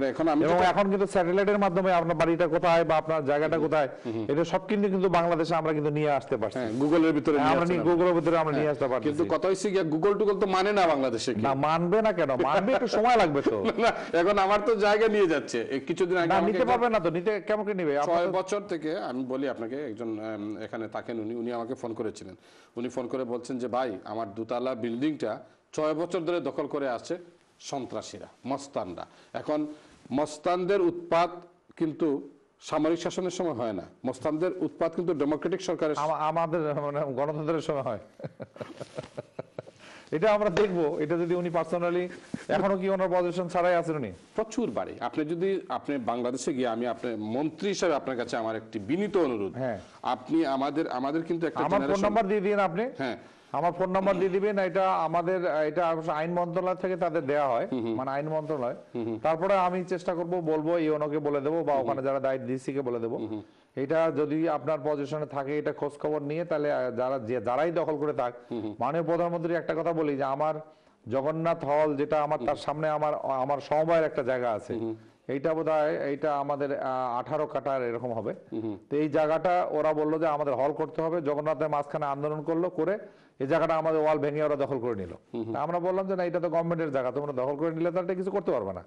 এবং এখন কিন্তু স্যাটেলাইটের মাধ্যমে আপনার বাড়িটা কোথায় বা আপনার জায়গাটা কোথায়, এটা সব কিন্তু বাংলাদেশে আমরা কিন্তু নিয়ে আসতে পারছি, গুগলের ভিতরে আমরা নিয়ে আসতে পারছি। কিন্তু কথা হচ্ছে গিয়া গুগল তো মানে না বাংলাদেশে। না, মানবে না কেন? মানবে, একটু সময় লাগবে তো। এখন আমার তো জায়গা নিয়ে যাচ্ছে, কিছুদিন আগে নিতে পারবে না তো, নিতে কেমন করে নেবে? 6 বছর থেকে আমি বলি আপনাকে, একজন এখানে থাকেন, উনি আমাকে ফোন করেছিলেন, উনি ফোন করে বলছেন যে ভাই, আমার 2 তলা বিল্ডিংটা 6 বছর ধরে দখল করে আছে সন্ত্রাসীরা, মস্তানরা। এখন মস্তানদের উৎপাত কিন্তু সামরিক শাসনের সময় হয় না, মস্তানদের উৎপাত কিন্তু ডেমোক্রেটিক সরকারের, আমাদের মানে গণতন্ত্রের সময় হয়। এটা আমরা দেখবো, এটা যদি উনি পার্সোনালি এখনো কি ওনার পজিশন ছাড়াই আছেন উনি প্রচুর বাড়ি। আপনি বাংলাদেশে গিয়ে, আমি আপনার মন্ত্রী হিসেবে আপনার কাছে আমার একটি বিনীত অনুরোধ, আপনি আমাদের কিন্তু একটা আমার ফোন নাম্বার দিয়ে দিন আপনি। হ্যাঁ, আমার ফোন নাম্বার দিয়ে দিবেন। এটা আমাদের, এটা আইন মন্ত্রণালয় থেকে তাদের দেয়া হয়, মানে আইন মন্ত্রণালয়। তারপরে আমি চেষ্টা করব, বলবো ইওনোকে বলে দেবো, বা ওখানে যারা দায়িত্ব ডিসি কে বলে দেবো, এটা যদি আপনার পজিশনে থাকে, এটা খোঁজ খবর নিয়ে, তাহলে যারাই দখল করে থাক, মাননীয় প্রধানমন্ত্রী একটা কথা বলি, যে আমার জগন্নাথ হল যেটা আমার, তার সামনে আমার সমবায়ের একটা জায়গা আছে, এইটা বোধহয় এইটা আমাদের 18 কাঠার এরকম হবে। তো এই জায়গাটা ওরা বললো যে আমাদের হল করতে হবে, জগন্নাথের মাঝখানে আন্দোলন করলো, করে এই জায়গাটা আমাদের ওয়াল ভেঙে ওরা দখল করে নিল। আমরা বললাম যে না, এটা তো গভর্নমেন্টের জায়গা, তোমরা দখল করে নিলে তাহলে কিছু করতে পারবে না।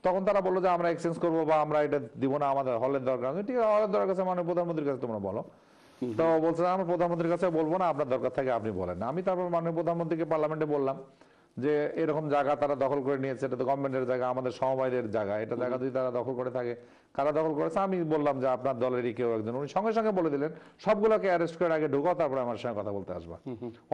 তখন তারা বললো যে আমরা এক্সচেঞ্জ করবো, বা আমরা এটা দিব না, আমাদের হলের দরকার। ঠিক আছে, হলের দরকার আছে, মাননীয় প্রধানমন্ত্রীর কাছে তোমরা বলো। তো বলছে আমরা প্রধানমন্ত্রীর কাছে বলবো না, আপনার দরকার থাকে আপনি বলেন। আমি তারপর মাননীয় প্রধানমন্ত্রীকে পার্লামেন্টে বললাম যে এরকম জায়গা তারা দখল করে নিয়েছে, এটা তো গভর্নমেন্টের জায়গা, আমাদের সমবায়দের জায়গা, এটা জায়গা যদি তারা দখল করে থাকে, কারা দখল করেছে, আমি বললাম যে আপনার দলেরই কেউ একজন, উনি সঙ্গে সঙ্গে বলে দিলেন সবগুলোকে অ্যারেস্ট করে আগে ঢোকাও, তারপরে আমার সঙ্গে কথা বলতে আসবা।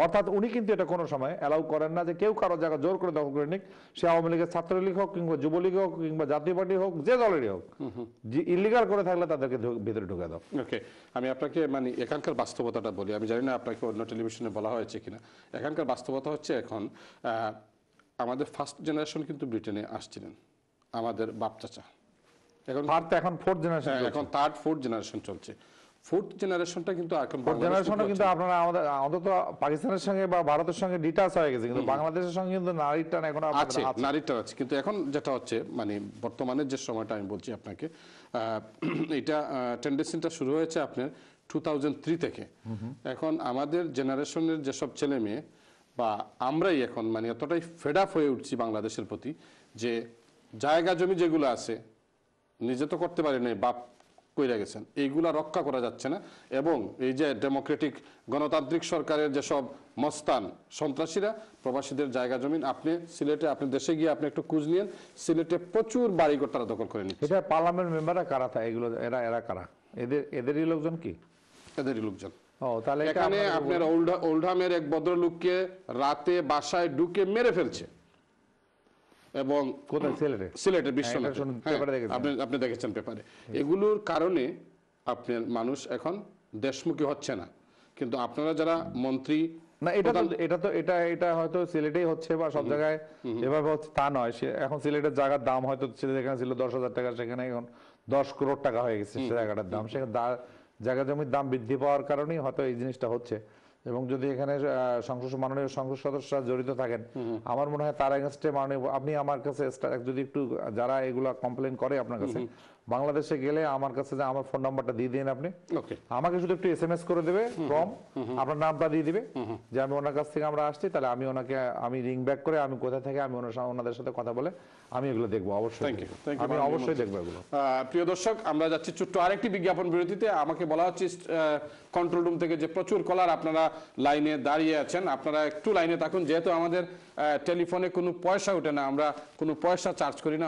অর্থাৎ উনি কিন্তু এটা কোনো সময় অ্যালাউ করেন না যে কেউ কারো জায়গা জোর করে দখল করে নিক, সে আওয়ামী লীগের ছাত্রলীগ হোক কিংবা যুবলীগ হোক কিংবা জাতীয় পার্টি হোক, যে দলেরই হোক, যে ইলিগাল করে থাকলে তাদেরকে ভিতরে ঢুকে দাও। ওকে, আমি আপনাকে মানে এখানকার বাস্তবতাটা বলি, আমি জানি না আপনাকে অন্য টেলিভিশনে বলা হয়েছে কিনা। এখানকার বাস্তবতা হচ্ছে এখন আমাদের ফার্স্ট জেনারেশন কিন্তু ব্রিটেনে আসছিলেন, আমাদের বাপ চাচা। এখন ফোর্থ জেনারেশন, এখন থার্ড ফোর্থ জেনারেশন চলছে। ফোর্থ জেনারেশনটা কিন্তু এখন ফোর্থ জেনারেশনও কিন্তু আপনারা আমাদের অন্তত পাকিস্তানের সঙ্গে বা ভারতের সঙ্গে ডিটাচ হয়ে গেছে, কিন্তু বাংলাদেশের সঙ্গে কিন্তু নারীর টান এখন আছে, নারীর টান আছে। কিন্তু এখন যেটা হচ্ছে মানে বর্তমানে যে সময়টা আমি বলছি আপনাকে, এটা টেন্ডেন্সিটা শুরু হয়েছে আপনার 2003 থেকে। এখন আমাদের জেনারেশনের যেসব ছেলে মেয়ে বা আমরাই এখন মানে এতটাই ফেড আপ হয়ে উঠছি বাংলাদেশের প্রতি, যে জায়গা জমি যেগুলো আছে নিজে তো করতে পারি নাই, বাপ কইরা গেছেন, এইগুলা রক্ষা করা যাচ্ছে না। এবং এই যে ডেমোক্রেটিক গণতান্ত্রিক সরকারের যেসব মস্তান সন্ত্রাসীরা প্রবাসীদের জায়গা জমিন, আপনি সিলেটে, আপনি দেশে গিয়ে আপনি একটু খোঁজ নিয়েন, সিলেটে প্রচুর বাড়িঘর তারা দখল করে নিচ্ছে। এটা পার্লামেন্ট মেম্বাররা কারা থাকে এগুলো, এরা কারা, এদেরই লোকজন কি? এদেরই লোকজন। ও তাহলে এখানে আপনার ওল্ডহামের এক ভদ্রলোককে রাতে বাসায় ঢুকে মেরে ফেলছে। এবং কোথায়? সিলেটে? সিলেটের বিশ্বনাথে, আপনি দেখেছেন পেপারে। এগুলোর কারণে আপনার মানুষ এখন দেশমুখী হচ্ছে না। কিন্তু আপনারা যারা মন্ত্রী, না এটা হয়তো সিলেটেই হচ্ছে বা সব জায়গায় এভাবে হচ্ছে তা নয়। এখন সিলেটের জায়গার দাম হয়তো যেখানে ছিল 10,000 টাকা, সেখানে এখন 10 করোড় টাকা হয়ে গেছে সে জায়গাটার দাম। সেখানে জায়গা জমির দাম বৃদ্ধি পাওয়ার কারণেই হয়তো এই জিনিসটা হচ্ছে। এবং যদি এখানে মাননীয় সংসদ সদস্যরা জড়িত থাকেন, আমার মনে হয় তার এগেনস্টে মাননীয়, আপনি আমার কাছে যদি একটু যারা এগুলা কমপ্লেন করে আপনার কাছে, বাংলাদেশে গেলে আমার কাছে যে আমার ফোন নাম্বারটা দিয়ে দিন আপনি, আমাকে শুধু একটু SMS করে দেবে ফর্ম, আপনার নামটা দিয়ে দিবে যে আমি ওনার কাছ থেকে আমরা আসছি, তাহলে আমি ওনাকে আমি রিং ব্যাক করে আমি কোথা থেকে আমি ওনাদের সাথে কথা বলে আমি এগুলো দেখবো। অবশ্যই আমি অবশ্যই দেখবো এগুলো। প্রিয় দর্শক, আমরা যাচ্ছি ছোট্ট আরেকটি বিজ্ঞাপন বিরতিতে। আমাকে বলা হচ্ছে কন্ট্রোল রুম থেকে যে প্রচুর কলার আপনারা লাইনে দাঁড়িয়ে আছেন, আপনারা একটু লাইনে থাকুন। যেহেতু আমাদের টেলিফোনে কোনো পয়সা ওঠে না, আমরা কোনো পয়সা চার্জ করি না,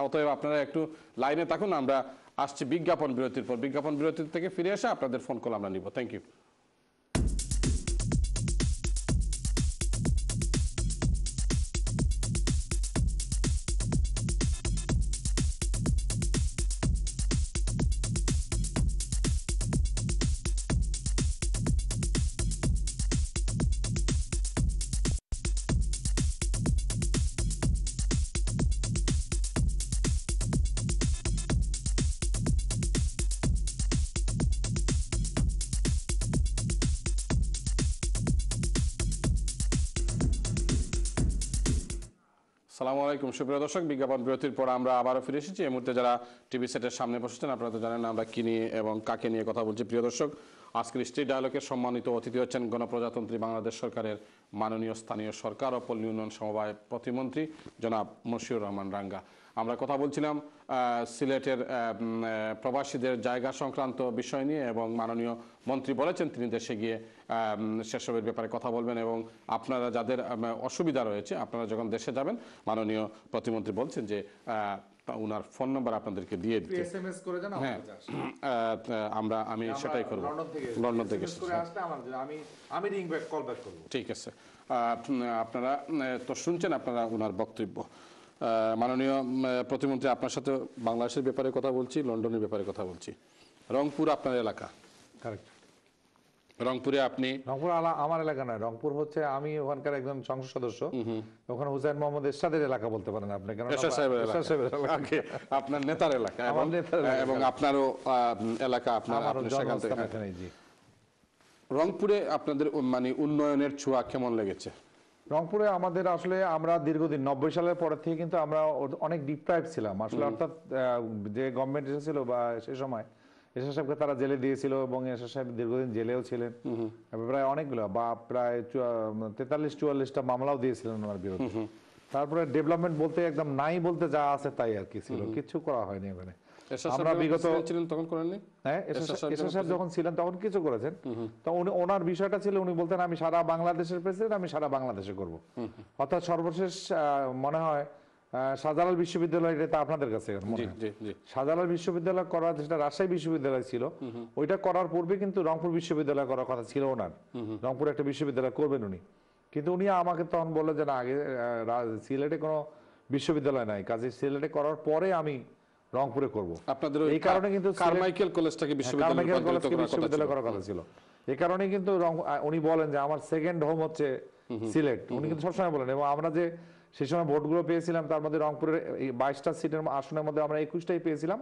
অতএব আপনারা একটু লাইনে থাকুন। আমরা আসছি বিজ্ঞাপন বিরতির পর। বিজ্ঞাপন বিরতি থেকে ফিরে এসে আপনাদের ফোন কল আমরা নিব। Thank you. আসসালামু আলাইকুম সুপ্রিয় দর্শক, বিজ্ঞাপন বিরতির পর আমরা আবারও ফিরে এসেছি। এই মুহূর্তে যারা টিভি সেটের সামনে বসেছেন, আপনারা তো জানেন আমরা কি নিয়ে এবং কাকে নিয়ে কথা বলছি। প্রিয় দর্শক, আজকের স্ট্রিট ডায়ালগের সম্মানিত অতিথি হচ্ছেন গণপ্রজাতন্ত্রী বাংলাদেশ সরকারের মাননীয় স্থানীয় সরকার ও পল্লী উন্নয়ন সমবায় প্রতিমন্ত্রী জনাব মশিউর রহমান রাঙ্গা। আমরা কথা বলছিলাম সিলেটের প্রবাসীদের জায়গা সংক্রান্ত বিষয় নিয়ে, এবং মাননীয় মন্ত্রী বলেছেন তিনি দেশে গিয়ে সেসবের ব্যাপারে কথা বলবেন, এবং আপনারা যাদের অসুবিধা রয়েছে আপনারা যখন দেশে যাবেন, মাননীয় প্রতিমন্ত্রী বলছেন যে উনার ফোন নাম্বার আপনাদেরকে দিয়ে দিতে। SMS করে দেন, হ্যাঁ, আমি সেটাই করব। লন্ডন থেকে আমি রিং ব্যাক কল ব্যাক করব। ঠিক আছে। আপনারা তো শুনছেন আপনারা উনার বক্তব্য। মাননীয় প্রতিমন্ত্রী, আপনার সাথে বাংলাদেশের ব্যাপারে কথা বলছি, লন্ডনের ব্যাপারে কথা বলছি। রংপুর আপনার এলাকা? কারেক্ট। রংপুরে আপনি? রংপুর আমার এলাকা নয়, রংপুর হচ্ছে আমি ওখানকার একজন সংসদ সদস্য। ওখানে হুসাইন মোহাম্মদ এরশাদের এলাকা বলতে পারেন আপনি, কারণ আপনার নেতার এলাকা এবং আপনারও এলাকা আপনার সেখান থেকে। রংপুরে আপনাদের মানে উন্নয়নের ছোঁয়া কেমন লেগেছে? রংপুরে আমাদের আসলে আমরা দীর্ঘদিন 90 সালের পর থেকে কিন্তু আমরা অনেক ডিপ্রাইভ ছিলাম আসলে। অর্থাৎ যে গভর্নমেন্ট এসেছিল বা সে সময় এরশাদ সাহেবকে তারা জেলে দিয়েছিল, এবং এরশাদ সাহেব দীর্ঘদিন জেলেও ছিলেন, প্রায় অনেকগুলো বা প্রায় 43-44টা মামলাও দিয়েছিলেন ওনার বিরুদ্ধে। তারপরে ডেভেলপমেন্ট বলতে একদম নাই বলতে যা আছে তাই আর কি ছিল, কিছু করা হয়নি ওখানে। আমরা বিগত তখন করেননি। হ্যাঁ, এরশাদ সাহেব যখন ছিলেন তখন কিছু করেছেন। তো ওনার বিষয়টা ছিল উনি বলতেন আমি সারা বাংলাদেশের প্রেসিডেন্ট, আমি সারা বাংলাদেশে করব। অর্থাৎ সর্বশেষ মনে হয় শাহজালাল বিশ্ববিদ্যালয়, এটা তো আপনাদের কাছে মনে জি হয়। জি জি শাহজালাল বিশ্ববিদ্যালয় করা, যেটা রাজশাহী বিশ্ববিদ্যালয় ছিল, ওইটা করার পূর্বে কিন্তু রংপুর বিশ্ববিদ্যালয় করার কথা ছিল ওনার। রংপুর একটা বিশ্ববিদ্যালয় করবেন উনি, কিন্তু উনি আমাকে তখন বললেন যে না, আগে সিলেটে কোনো বিশ্ববিদ্যালয় নাই, কাজে সিলেটে করার পরে আমি রংপুরে করব। আপনাদের এই কারণে কিন্তু কারমাইকেল কলেজটাকে বিশ্ববিদ্যালয় করার কথা ছিল। এই কারণে কিন্তু উনি বলেন যে আমার সেকেন্ড হোম হচ্ছে সিলেট, উনি কিন্তু সবসময় বলেন। এবং আমরা যে সেই সময় ভোটগুলো পেয়েছিলাম, তার মধ্যে রংপুরের 22টা সিটের আসনের মধ্যে আমরা 21টাই পেয়েছিলাম,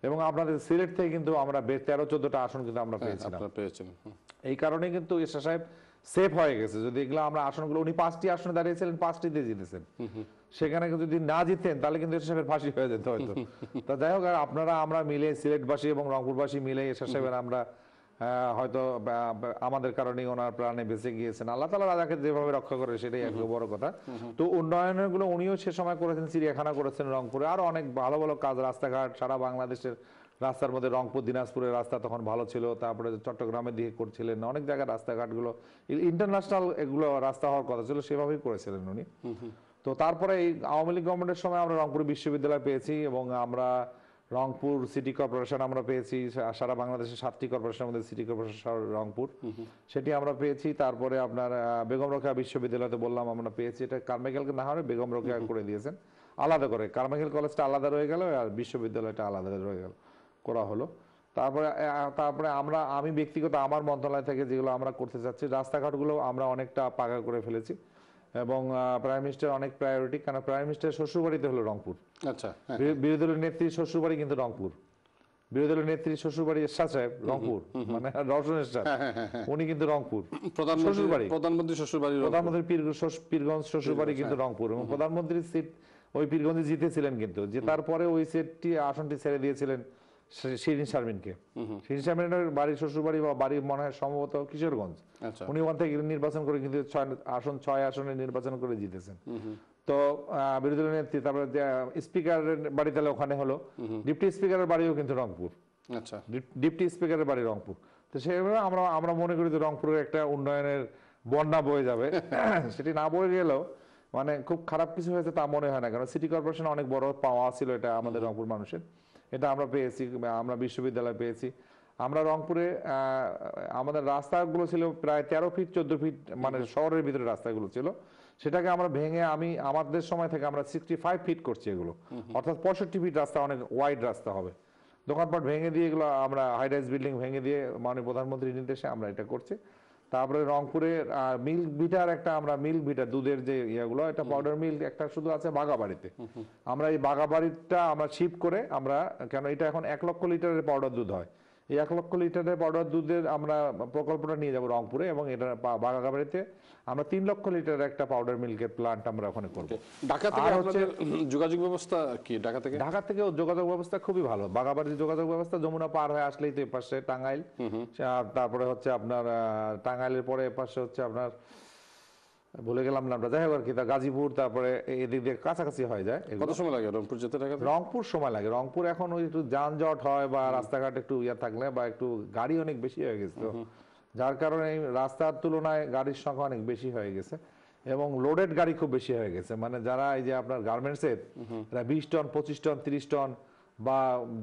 এবং আপনাদের সিলেট থেকে কিন্তু আমরা 13-14টা আসন কিন্তু আমরা পেয়েছিলাম। এই কারণে কিন্তু এরশাদ সাহেব সেফ হয়ে গেছে। যদি এগুলো আমরা আসনগুলো, উনি 5টি আসনে দাঁড়িয়েছিলেন, 5টিতে জিতেছেন, সেখানে যদি না জিতেন তাহলে কিন্তু এরশাদ সাহেবের ফাঁসি হয়ে যেত হয়তো। তা যাই হোক, আপনারা আমরা মিলে, সিলেটবাসী এবং রংপুরবাসী মিলে এরশাদ সাহেবের আমরা হয়তো আমাদের কারণে ওনার প্রাণে বেঁচে গিয়েছেন। আল্লাহ তাআলা রাজাকে যেভাবে রক্ষা করে সেটাই এক বড় কথা। তো উন্নয়নের গুলো উনিও সে সময় করেছেন, চিড়িয়াখানা করেছেন রংপুরে, আরো অনেক ভালো ভালো কাজ, রাস্তাঘাট সারা বাংলাদেশের রাস্তার মধ্যে রংপুর দিনাজপুরের রাস্তা তখন ভালো ছিল, তারপরে চট্টগ্রামের দিকে করছিলেন, অনেক জায়গায় রাস্তাঘাটগুলো ইন্টারন্যাশনাল এগুলো রাস্তা হওয়ার কথা ছিল, সেভাবেই করেছিলেন উনি। তো তারপরে এই আওয়ামী লীগ গভর্নমেন্টের সময় আমরা রংপুর বিশ্ববিদ্যালয় পেয়েছি, এবং আমরা রংপুর সিটি কর্পোরেশন আমরা পেয়েছি। সারা বাংলাদেশের 7টি কর্পোরেশনের মধ্যে সিটি কর্পোরেশন রংপুর, সেটি আমরা পেয়েছি। তারপরে আপনার বেগম রোকেয়া বিশ্ববিদ্যালয়তে বললাম আমরা পেয়েছি, এটা কারমাইকেলকে না হলে বেগম রোকেয়া করে দিয়েছেন আলাদা করে, কারমাইকেল কলেজটা আলাদা রয়ে গেল আর বিশ্ববিদ্যালয়টা আলাদা রয়ে গেল, করা হলো। তারপরে আমি ব্যক্তিগত আমার মন্ত্রণালয় থেকে যেগুলো আমরা করতে চাচ্ছি, রাস্তাঘাটগুলো আমরা অনেকটা পাকা করে ফেলেছি, এবং প্রাইম মিনিস্টার অনেক প্রায়োরিটি, কারণ প্রাইম মিনিস্টার শ্বশুরবাড়িতে হলো রংপুর। আচ্ছা, বিরোধী দলের নেত্রীর শ্বশুরবাড়ি কিন্তু রংপুর, বিরোধী দলের নেত্রীর শ্বশুরবাড়ি এরশাদ সাহেব রংপুর, মানে রওশন এরশাদ, উনি কিন্তু রংপুর শ্বশুরবাড়ি। প্রধানমন্ত্রী শ্বশুরবাড়ি, প্রধানমন্ত্রীর পীরগঞ্জ শ্বশুরবাড়ি কিন্তু রংপুর, এবং প্রধানমন্ত্রীর সিট ওই পীরগঞ্জে জিতেছিলেন, কিন্তু জেতার পরে ওই আসনটি ছেড়ে দিয়েছিলেন শিরিন শারমিনকে। শিরিন শারমিনের বাড়ির শ্বশুরবাড়ি বা বাড়ি মনে হয় সম্ভবত কিশোরগঞ্জ। উনি ওখান থেকে নির্বাচন করে কিন্তু 6 আসনে নির্বাচন করে জিতেছেন। তো বিরোধী দলের নেত্রী, তারপরে স্পিকারের বাড়ি তাহলে ওখানে হলো, ডিপটি স্পিকারের বাড়িও কিন্তু রংপুর। আচ্ছা, ডিপটি স্পিকারের বাড়ি রংপুর। তো সেভাবে আমরা মনে করি যে রংপুরের একটা উন্নয়নের বন্যা বয়ে যাবে। সেটি না বয়ে গেলেও মানে খুব খারাপ কিছু হয়েছে তা মনে হয় না, কারণ সিটি কর্পোরেশন অনেক বড় পাওয়া ছিল এটা আমাদের রংপুর মানুষের, এটা আমরা পেয়েছি। আমরা বিশ্ববিদ্যালয় পেয়েছি। আমরা রংপুরে আমাদের রাস্তাগুলো ছিল প্রায় 13 ফিট 14 ফিট, মানে শহরের ভিতরে রাস্তাগুলো ছিল, সেটাকে আমরা ভেঙে আমাদের সময় থেকে আমরা 65 ফিট করছি এগুলো, অর্থাৎ 65 ফিট রাস্তা, অনেক ওয়াইড রাস্তা হবে। দোকানপাট ভেঙে দিয়ে এগুলো আমরা হাইরাইজ বিল্ডিং ভেঙে দিয়ে মাননীয় প্রধানমন্ত্রীর নির্দেশে আমরা এটা করছি। তারপরে রংপুরে মিল্ক ভিটার আমরা মিল্ক ভিটার দুধের যে ইয়েগুলো, এটা পাউডার মিল্ক একটা শুধু আছে বাগাবাড়িতে, আমরা এই বাগাবাড়িটা আমরা শিফট করে আমরা, কেন এটা এখন 1 লক্ষ লিটারের পাউডার দুধ হয়, এই 1 লক্ষ লিটারের পাউডার দুধের আমরা প্রকল্পটা নিয়ে যাব রংপুরে, এবং এটা বাগাবাড়িতে আমরা 3 লক্ষ লিটারের একটা পাউডার মিল্কের প্লান্ট আমরা ওখানে করব। ঢাকা থেকে আপনাদের যোগাযোগ ব্যবস্থা কি? ঢাকা থেকে যোগাযোগ ব্যবস্থা খুবই ভালো। বাগাবাড়ির যোগাযোগ ব্যবস্থা যমুনা পার হয়ে আসলেই তো এপাশে টাঙ্গাইল, তারপরে হচ্ছে আপনার টাঙ্গাইলের পরে এপাশে হচ্ছে আপনার ভুলে গেলাম নামটা, যাই হোক আর কি, গাজীপুর, তারপরে এদিক দিয়ে কাছাকাছি হয়ে যায়। কত সময় লাগে রংপুর যেতে? রংপুর সময় লাগে। রংপুর এখন ওই একটু যানজট হয় বা রাস্তাঘাট একটু থাকলে বা একটু গাড়ি অনেক বেশি হয়ে গেছে, তো যার কারণে রাস্তার তুলনায় গাড়ির সংখ্যা অনেক বেশি হয়ে গেছে, এবং লোডেড গাড়ি খুব বেশি হয়ে গেছে। মানে যারা এই যে আপনার গার্মেন্টসের 20 টন 25 টন 30 টন বা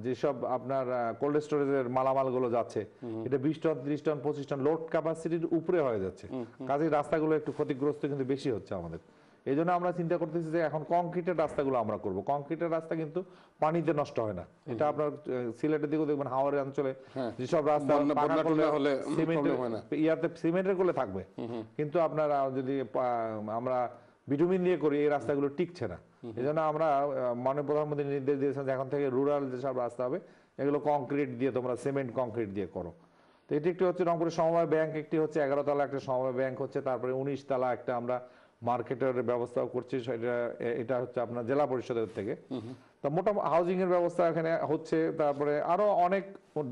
যেসব আপনার কোল্ড স্টোরেজের মালামাল গুলো যাচ্ছে, এটা 20 টন 30 টন 25 টন লোড ক্যাপাসিটির উপরে হয়ে যাচ্ছে, কাজেই রাস্তাগুলো একটু ক্ষতিগ্রস্ত কিন্তু বেশি হচ্ছে আমাদের। এই জন্য আমরা চিন্তা করতেছি যে এখন কংক্রিটের রাস্তাগুলো আমরা করব। কংক্রিটের রাস্তা কিন্তু পানিতে নষ্ট হয় না। এটা আপনার সিলেটের দিকেও দেখবেন, হাওড়ের অঞ্চলে যেসব রাস্তা সিমেন্টের করলে থাকবে, কিন্তু আপনারা যদি আমরা বিটুমিন দিয়ে করি এই রাস্তাগুলো টিকছে না। এই জন্য আমরা মাননীয় প্রধানমন্ত্রী নির্দেশ দিয়েছেন যে এখন থেকে রুরাল যেসব রাস্তা হবে এগুলো কংক্রিট দিয়ে, তোমরা সিমেন্ট কংক্রিট দিয়ে করো। তো এটি একটি হচ্ছে রংপুরের সমবায় ব্যাংক, একটি হচ্ছে 11 তলা একটা সমবায় ব্যাংক হচ্ছে, তারপরে 19 তলা একটা আমরা মার্কেটের ব্যবস্থাও করছি, এটা হচ্ছে আপনার জেলা পরিষদের থেকে। তো মোটামুটি হাউজিং এর ব্যবস্থা এখানে হচ্ছে, তারপরে আরো অনেক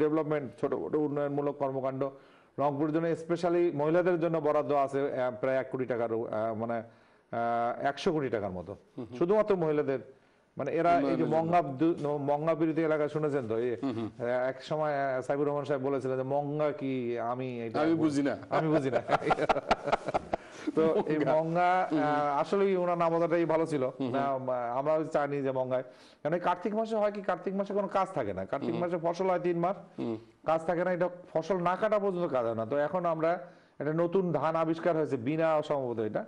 ডেভেলপমেন্ট ছোট ছোট উন্নয়নমূলক কর্মকাণ্ড রংপুরের জন্য, স্পেশালি মহিলাদের জন্য বরাদ্দ আছে প্রায় 1 কোটি টাকার, মানে 100 কোটি টাকার মতো শুধুমাত্র মহিলাদের। মানে এরা এই যে মঙ্গা বিরোধী এলাকা শুনেছেন তো, এক সময় সাইবুর রহমান সাহেব বলেছিলেন যে মঙ্গা কি, আমি বুঝি না তো এই মঙ্গা আসলে ওনার নামটাই ভালো ছিল না, আমরা জানি যে মঙ্গায়, কারণ এই কার্তিক মাসে হয় কি, কার্তিক মাসে কোনো কাজ থাকে না, কার্তিক মাসে ফসল হয় 3 মাস, কাজ থাকে না, এটা ফসল না কাটা পর্যন্ত কাজ হয় না। তো এখন আমরা একটা নতুন ধান আবিষ্কার হয়েছে বিনা, সম্ভবত এটা,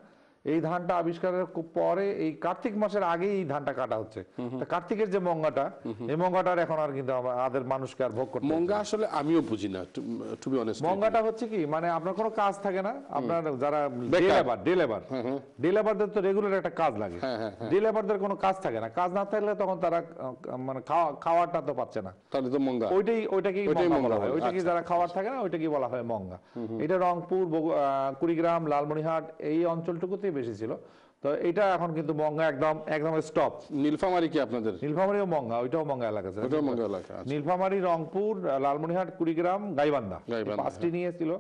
এই ধানটা আবিষ্কারের পরে এই কার্তিক মাসের আগেই এই ধানটা কাটা হচ্ছে। তা কার্তিকের যে মঙ্গাটা, এই মঙ্গাটার এখন আর কিন্তু আমাদের মানুষকে আর ভোগ করতে মঙ্গা আসলে আমিও বুঝি না, টু বি অনেস্ট। মঙ্গাটা হচ্ছে কি, মানে আপনার কোনো কাজ থাকে না, আপনার যারা ডে লেবারদের তো রেগুলার একটা কাজ লাগে, ডে লেবারদের কোনো কাজ থাকে না, কাজ না থাকলে তখন তারা মানে খাওয়াটা তো পাচ্ছে না, তাহলে তো মঙ্গা, ওইটাকেই মঙ্গা বলা হয়। ওইটাকে যারা খাওয়ার থাকে না ওইটাকেই বলা হয় মঙ্গা। এটা রংপুর, কুড়িগ্রাম, লালমনিরহাট এই অঞ্চলটুকুতেই বেশি ছিল। তো এটা এখন কিন্তু মঙ্গা একদম একদম স্টপ। নীলফামারী কি আপনাদের? নীলফামারীও মঙ্গা, ওইটাও মঙ্গা এলাকা আছে। ওটাও মঙ্গা এলাকা আছে। নীলফামারী, রংপুর, লালমনিরহাট, কুড়িগ্রাম, গাইবান্ধা, গাইবান্ধা, পাঁচটি নিয়েছিল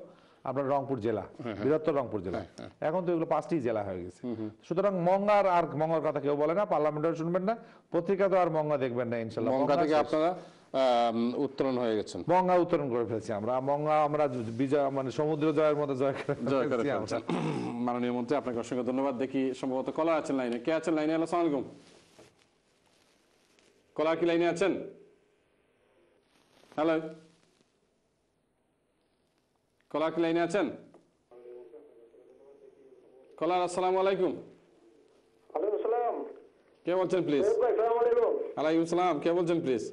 আপনার রংপুর জেলা, বৃহত্তর রংপুর জেলা। এখন তো এগুলো 5টি জেলা হয়ে গেছে। সুতরাং মঙ্গার আর মঙ্গার কথা কেউ বলে না, পার্লামেন্টে শুনবেন না, পত্রিকা তো আর মঙ্গা দেখবেন না ইনশাল্লাহ। মঙ্গা থেকে আপনারা উত্তরণ হয়ে গেছেন। মঙ্গা উত্তরণ করে ফেলছি আমরা, মঙ্গা আমরা বিজয় মানে সমুদ্র জয়ের মতো জয় করে ফেলছেন। মাননীয় মন্ত্রী, আপনাকে অসংখ্য ধন্যবাদ। দেখি সম্ভবত কলার আছেন লাইনে। কে আছেন লাইনে? হ্যালো, আসসালামু আলাইকুম। কলার কি লাইনে আছেন? হ্যালো, কলার কি লাইনে আছেন? কলার, আসসালামু আলাইকুম। ওয়ালাইকুম আসসালাম। কে বলছেন প্লিজ? ভাই আসসালামু আলাইকুম। ওয়ালাইকুম সালাম। কে বলছেন প্লিজ?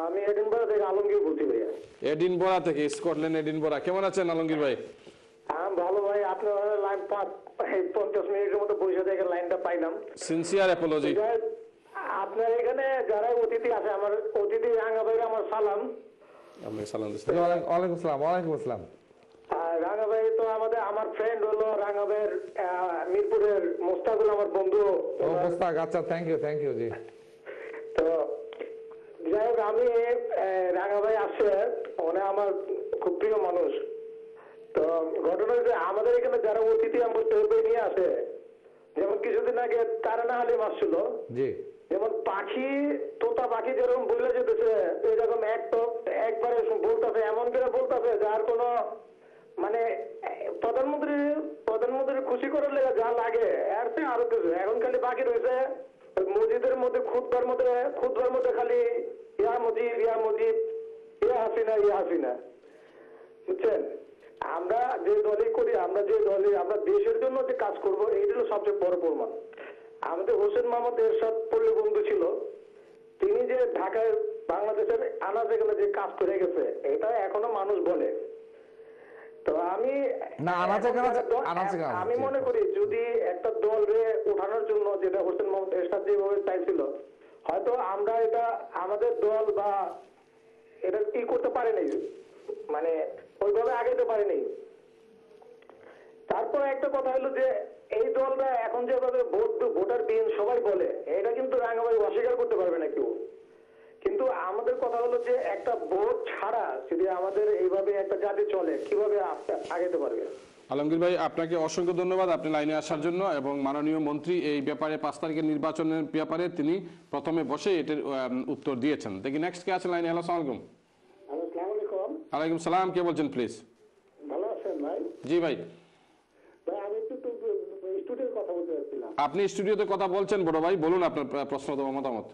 আমি এডিনবরা থেকে আলমগীর বলছি ভাইয়া। এডিনবরা থেকে, স্কটল্যান্ড এডিনবরা। কেমন আছেন আলমগীর ভাই? ভালো ভাই, আপনার লাইন 50 মিনিটের মতো বসে থেকে লাইনটা পাইলাম। Sincere Apology. আপনার এখানে যারা অতিথি আছে, আমার অতিথি রাঙা ভাই আমার সালাম। আমি সালাম দিচ্ছি। ওয়ালাইকুম আসসালাম। ওয়ালাইকুম আসসালাম। রাঙা ভাই তো আমার ফ্রেন্ড হলো রাঙা ভাইয়ের মিরপুরের মোস্তাকুল, আমার বন্ধু। মোস্তাক, আচ্ছা, থ্যাংক ইউ জি। তো যাই হোক, আমি রাঙা ভাই আসছে, মানে আমার খুব প্রিয় মানুষ। তো ঘটনা হচ্ছে আমাদের এখানে যারা অতিথি আমার টেবিল নিয়ে আসে, যেমন কিছুদিন আগে তারানা হালিম আসছিল, জি, যেমন পাখি, তোতা পাখি যেরকম বলে যেতেছে, এরকম একবারে বলতেছে, এমন করে বলতেছে যার কোনো মানে প্রধানমন্ত্রী খুশি করার লেগে যা লাগে এর থেকে আরো কিছু। এখন খালি বাকি রয়েছে মসজিদের মধ্যে খুতবার মধ্যে খালি ইয়া মুজিব, ইয়া হাসিনা, বুঝছেন? আমরা যে দলই করি, আমরা দেশের জন্য যে কাজ করবো, এইটা হলো সবচেয়ে বড় প্রমাণ। আমাদের হোসেন মোহাম্মদ এরশাদ পল্লী বন্ধু ছিল, তিনি যে ঢাকায় বাংলাদেশের আনাচে গেলে যে কাজ করে গেছে, এটা এখনো মানুষ বলে। তো আমি মনে করি যদি একটা দলরে ওঠানোর জন্য, যেটা হোসেন মোহাম্মদ এরশাদ যেভাবে চাইছিল, হয়তো আমরা এটা আমাদের দল বা এটা কি করতে পারেনি, মানে ওইভাবে আগাইতে পারেনি। তারপর একটা কথা হলো যে এই দলটা এখন যেভাবে ভোটার বিহীন সবাই বলে, এটা কিন্তু রাঙামাই অস্বীকার করতে পারবে না কেউ। কিন্তু আমাদের কথা হলো যে একটা ভোট ছাড়া যদি আমাদের এইভাবে একটা জাতি চলে, কিভাবে আগাইতে পারবে? আলমগীর ভাই, আপনাকে অসংখ্য ধন্যবাদ আপনি লাইনে আসার জন্য। এবং মাননীয় মন্ত্রী এই ব্যাপারে 5 তারিখের নির্বাচনের ব্যাপারে তিনি প্রথমে বসে এটার উত্তর দিয়েছেন। দেখি নেক্সট কে আছে লাইনে। হ্যালো, আসসালামু আলাইকুম। আসসালামু আলাইকুম। ওয়ালাইকুম সালাম। কে বলছেন প্লিজ? ভালো আছেন ভাই? জি ভাই। ভাই আমি একটু স্টুডিওর কথা বলতে চাচ্ছিলাম। আপনি স্টুডিওতে কথা বলছেন বড় ভাই, বলুন আপনার প্রশ্ন অথবা মতামত।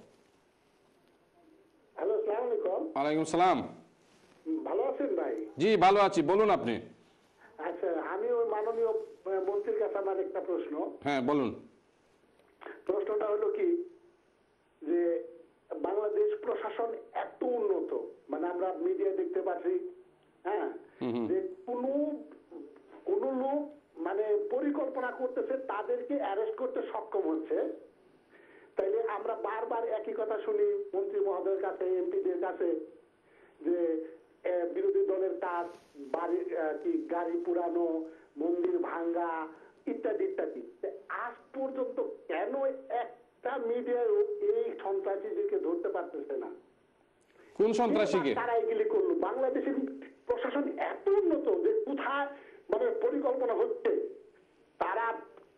হ্যালো, আসসালামু আলাইকুম। ওয়ালাইকুম সালাম। ভালো আছেন ভাই? জি ভালো আছি, বলুন আপনি। আচ্ছা, আমি ওই মাননীয় মন্ত্রীর কাছে আমার একটা প্রশ্ন। হ্যাঁ বলুন। প্রশ্নটা হলো কি যে বাংলাদেশ প্রশাসন এত উন্নত, মানে আমরা মিডিয়া দেখতে পাচ্ছি, হ্যাঁ, যে কোন লোক মানে পরিকল্পনা করতেছে, তাদেরকে অ্যারেস্ট করতে সক্ষম হচ্ছে। তাইলে আমরা বারবার একই কথা শুনি মন্ত্রী মহোদয়ের কাছে, এমপিদের কাছে, যে বিরোধী দলের কাজ, গাড়ি পুরানো, মন্দির ভাঙ্গা, ইত্যাদি ইত্যাদি। আজ পর্যন্ত কেন একটা মিডিয়া এই সন্ত্রাসীদেরকে ধরতে পারতেছে না? কোন সন্ত্রাসীকে? তারা এগুলি করলো। বাংলাদেশের প্রশাসন এত উন্নত যে কোথায় মানে পরিকল্পনা হচ্ছে, তারা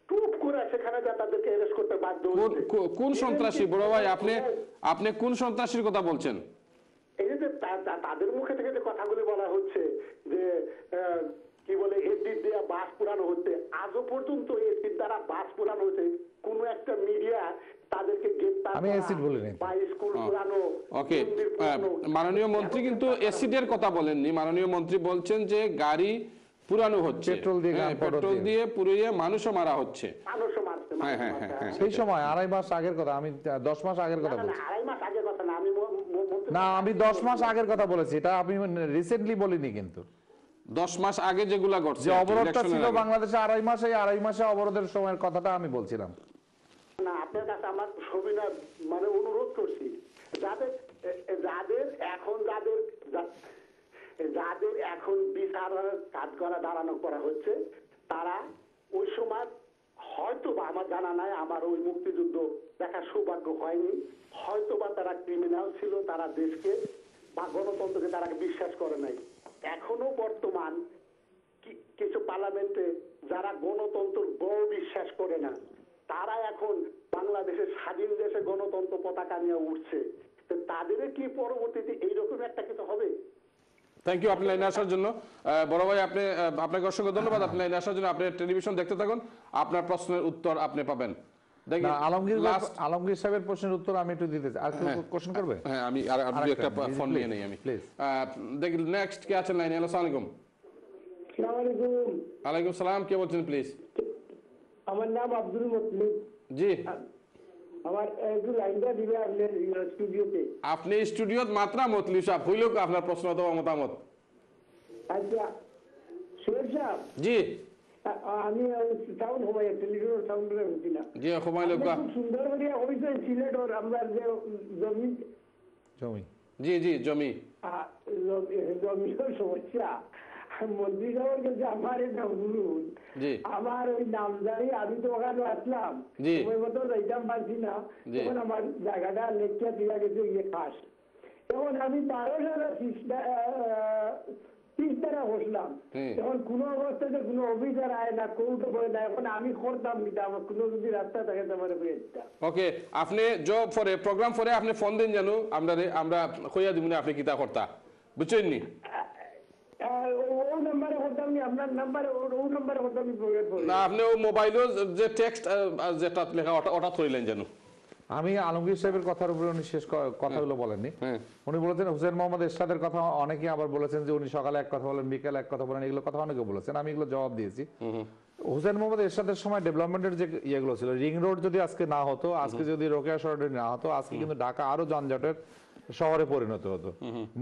টুপ করে সেখানে যা তাদেরকে অ্যারেস্ট করতে বাধ্য হচ্ছে। কোন সন্ত্রাসী বড় ভাই? আপনি কোন সন্ত্রাসীর কথা বলছেন? এই যে তাদের মুখে থেকে যে কথাগুলি বলা হচ্ছে যে কি বলে এসডি দিয়ে বাস পুরানো হচ্ছে, আজও আমি অ্যাসিড বলি নাই। বা স্কুল পুরানো, ওকে, মন্দির পুরানো। মাননীয় মন্ত্রী কিন্তু অ্যাসিডের কথা বলেননি। মাননীয় মন্ত্রী বলছেন যে গাড়ি পুরানো হচ্ছে, পেট্রোল দিয়ে, হ্যাঁ, gunpowder পেট্রোল দিয়ে। দিয়ে পুড়িয়ে মানুষও মারা হচ্ছে। মানুষও মারছে, হ্যাঁ, মানুষও হ্যাঁ, মারছে, হ্যাঁ, হ্যাঁ। সেই সময় 2.5 মাস আগের কথা, আমি 10 মাস আগের কথা না, না, বলছি। 2.5 মাস আগের কথা না, আমি না, আমি 10 মাস আগের কথা বলেছি, এটা আমি রিসেন্টলি বলিনি কিন্তু। 10 মাস আগে যেগুলা ঘটছে, যে আর কি, অবরোধটা ইলেকশনের ছিল আগে। বাংলাদেশে 2.5 মাস, এই 2.5 মাসে অবরোধের সময়ের কথাটা আমি বলছিলাম। না, আপনার কাছে আমার সবিনয় মানে অনুরোধ করছি, যাদের যাদের এখন যাদের এখন বিচার কাঠগড়া দাঁড়ানো করা হচ্ছে, তারা ওই সময় হয়তো বা, আমার জানা নাই, আমার ওই মুক্তিযুদ্ধ দেখার সৌভাগ্য হয়নি, হয়তো বা তারা ক্রিমিনাল ছিল, তারা দেশকে বা গণতন্ত্রকে তারা বিশ্বাস করে নাই। এখনো বর্তমান কিছু পার্লামেন্টে যারা গণতন্ত্র বড় বিশ্বাস করে না, তারা এখন বাংলাদেশের স্বাধীন দেশে গণতন্ত্র পতাকা নিয়ে উঠছে। তো তাদের কি পরবর্তীতে এইরকম একটা কিছু হবে? থ্যাংক ইউ আপনি লাইনে আসার জন্য। বড় ভাই, আপনাকে অসংখ্য ধন্যবাদ আপনি লাইনে আসার জন্য। আপনি টেলিভিশন দেখতে থাকুন, আপনার প্রশ্নের উত্তর আপনি পাবেন। না, আলমগীর সাহেবের প্রশ্নের উত্তর আমি একটু দিতে চাই। আর কেউ কোশ্চেন করবে? হ্যাঁ, আমি আর একটা ফোন নিয়ে নেই আমি। প্লিজ। দেখি নেক্সট কে আছেন লাইনে। আসসালামু আলাইকুম। আসসালামু আলাইকুম। ওয়ালাইকুম সালাম, কে বলছেন প্লিজ? আমার নাম আব্দুল মতলিব। জি, আমার একটু লাইনটা দিবে আপনার স্টুডিওতে। আপনি স্টুডিওত মাত্রা মতলিব সাহেব হইল আপনার প্রশ্ন অথবা মতামত। আচ্ছা সোহেল সাহেব, জি আমি সাউন্ড হবাই টেলিভিশন সাউন্ড হচ্ছি না। জি, সময় লোক। খুব সুন্দর করে হয়েছে সিলেট ওর আমরা যে জমি জি জি, জমি জমির সমস্যা, মন্ত্রী সাহেবের কাছে আমার এটা বলুন। জি আমার ওই নাম জানি, আমি তো ওখানে আসলাম, জি। সময় মতো যাইতাম পারছি না, জি। তখন আমার জায়গাটা লেকচার দিয়া গেছে ইয়ে খাস। এখন আমি 12 তিনটারা বসলাম, এখন কোন অবস্থাতে কোনো অফিসার আয় না, কৌটো করে না। এখন আমি করতাম কিনা, আমার কোনো যদি রাস্তা থাকে তোমার ওকে, আপনি জব ফরে প্রোগ্রাম ফরে আপনি ফোন দিন জানো, আমরা কইয়া দিব না আপনি কিতা করতা, বুঝছেন নি? ও নাম্বারে করতাম নি, আপনার নাম্বারে ও নাম্বারে করতাম না, আপনি ও মোবাইলও যে টেক্সট যেটা লেখা ওটা থইলেন জানো। আমি আলমগীর সাহেবের কথার উপরে উনি শেষ কথাগুলো বলেননি। উনি বলেছেন হুসেন মোহাম্মদ এরশাদের কথা, অনেকে আবার বলেছেন যে উনি সকালে এক কথা বলেন, বিকেলে এক কথা বলেন, এগুলো কথা অনেকে বলেছেন, আমি এগুলো জবাব দিয়েছি। হুসেন মোহাম্মদ এরশাদের সময় ডেভেলপমেন্টের যে ইয়েগুলো ছিল, রিং রোড যদি আজকে না হতো, আজকে যদি রোকেয়া সড়ক না হতো, আজকে কিন্তু ঢাকা আরো যানজটের শহরে পরিণত হতো।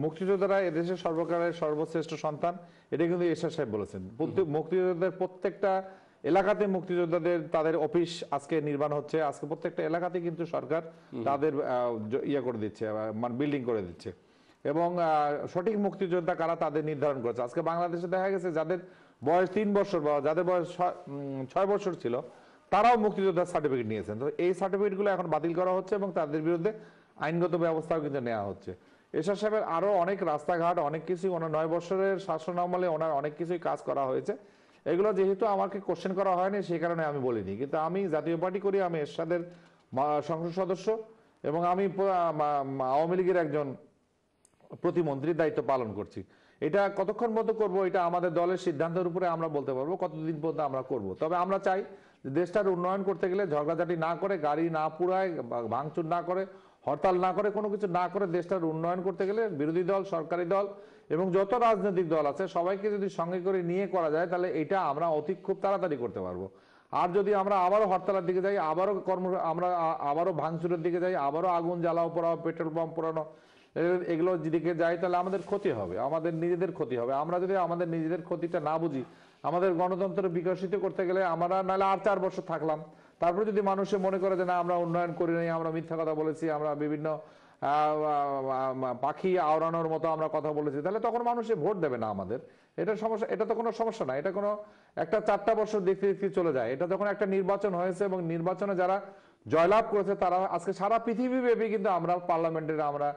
মুক্তিযোদ্ধারা এদেশের সর্বকালের সর্বশ্রেষ্ঠ সন্তান, এটা কিন্তু এরশাদ সাহেব বলেছেন। মুক্তিযোদ্ধাদের প্রত্যেকটা এলাকাতে মুক্তিযোদ্ধাদের তাদের অফিস আজকে নির্মাণ হচ্ছে, আজকে প্রত্যেকটা এলাকাতে কিন্তু সরকার তাদের ইয়ে করে দিচ্ছে, মানে বিল্ডিং করে দিচ্ছে। এবং সঠিক মুক্তিযোদ্ধা কারা তাদের নির্ধারণ করেছে। আজকে বাংলাদেশে দেখা গেছে যাদের বয়স 3 বছর বা যাদের বয়স 6 বছর ছিল, তারাও মুক্তিযোদ্ধার সার্টিফিকেট নিয়েছেন। তো এই সার্টিফিকেটগুলো এখন বাতিল করা হচ্ছে এবং তাদের বিরুদ্ধে আইনগত ব্যবস্থাও কিন্তু নেওয়া হচ্ছে। এরশাদ সাহেবের আরো অনেক রাস্তাঘাট, অনেক কিছু ওনার 9 বছরের শাসন আমলে ওনার অনেক কিছুই কাজ করা হয়েছে। এগুলো যেহেতু আমাকে কোশ্চেন করা হয়নি, সেই কারণে আমি বলিনি। কিন্তু আমি জাতীয় পার্টি করি, আমি এরশাদের সংসদ সদস্য এবং আমি আওয়ামী লীগের একজন প্রতিমন্ত্রীর দায়িত্ব পালন করছি। এটা কতক্ষণ মতো করব, এটা আমাদের দলের সিদ্ধান্তের উপরে আমরা বলতে পারবো কতদিন পর্যন্ত আমরা করব। তবে আমরা চাই যে দেশটার উন্নয়ন করতে গেলে ঝগড়াঝাটি না করে, গাড়ি না পুড়ায়, ভাঙচুর না করে, হরতাল না করে, কোনো কিছু না করে দেশটার উন্নয়ন করতে গেলে বিরোধী দল, সরকারি দল এবং যত রাজনৈতিক দল আছে সবাইকে যদি সঙ্গে করে নিয়ে করা যায়, তাহলে এটা আমরা খুব তাড়াতাড়ি করতে পারবো। আর যদি আমরা আবারও হরতালের দিকে যাই, আমরা আবারও ভাঙচুরের দিকে যাই, আবারও আগুন জ্বালাও পোড়াও, পেট্রোল পাম্প পোড়ানো, এগুলো দিকে যাই, তাহলে আমাদের ক্ষতি হবে, আমাদের নিজেদের ক্ষতি হবে। আমরা যদি আমাদের নিজেদের ক্ষতিটা না বুঝি, আমাদের গণতন্ত্র বিকশিত করতে গেলে আমরা নাহলে আর 4 বছর থাকলাম, তারপরে যদি মানুষে মনে করে যে না আমরা উন্নয়ন করি নাই, আমরা মিথ্যা কথা বলেছি, আমরা বিভিন্ন পাখি আওড়ানোর মতো আমরা কথা বলেছি, তাহলে তখন মানুষে ভোট দেবে না আমাদের। এটা সমস্যা, এটা তো কোনো সমস্যা না, এটা কোনো একটা 4টা বছর দেখতে দেখতে চলে যায়। এটা যখন একটা নির্বাচন হয়েছে এবং নির্বাচনে যারা জয়লাভ করেছে তারা আজকে সারা পৃথিবী ব্যাপী কিন্তু আমরা পার্লামেন্টের, আমরা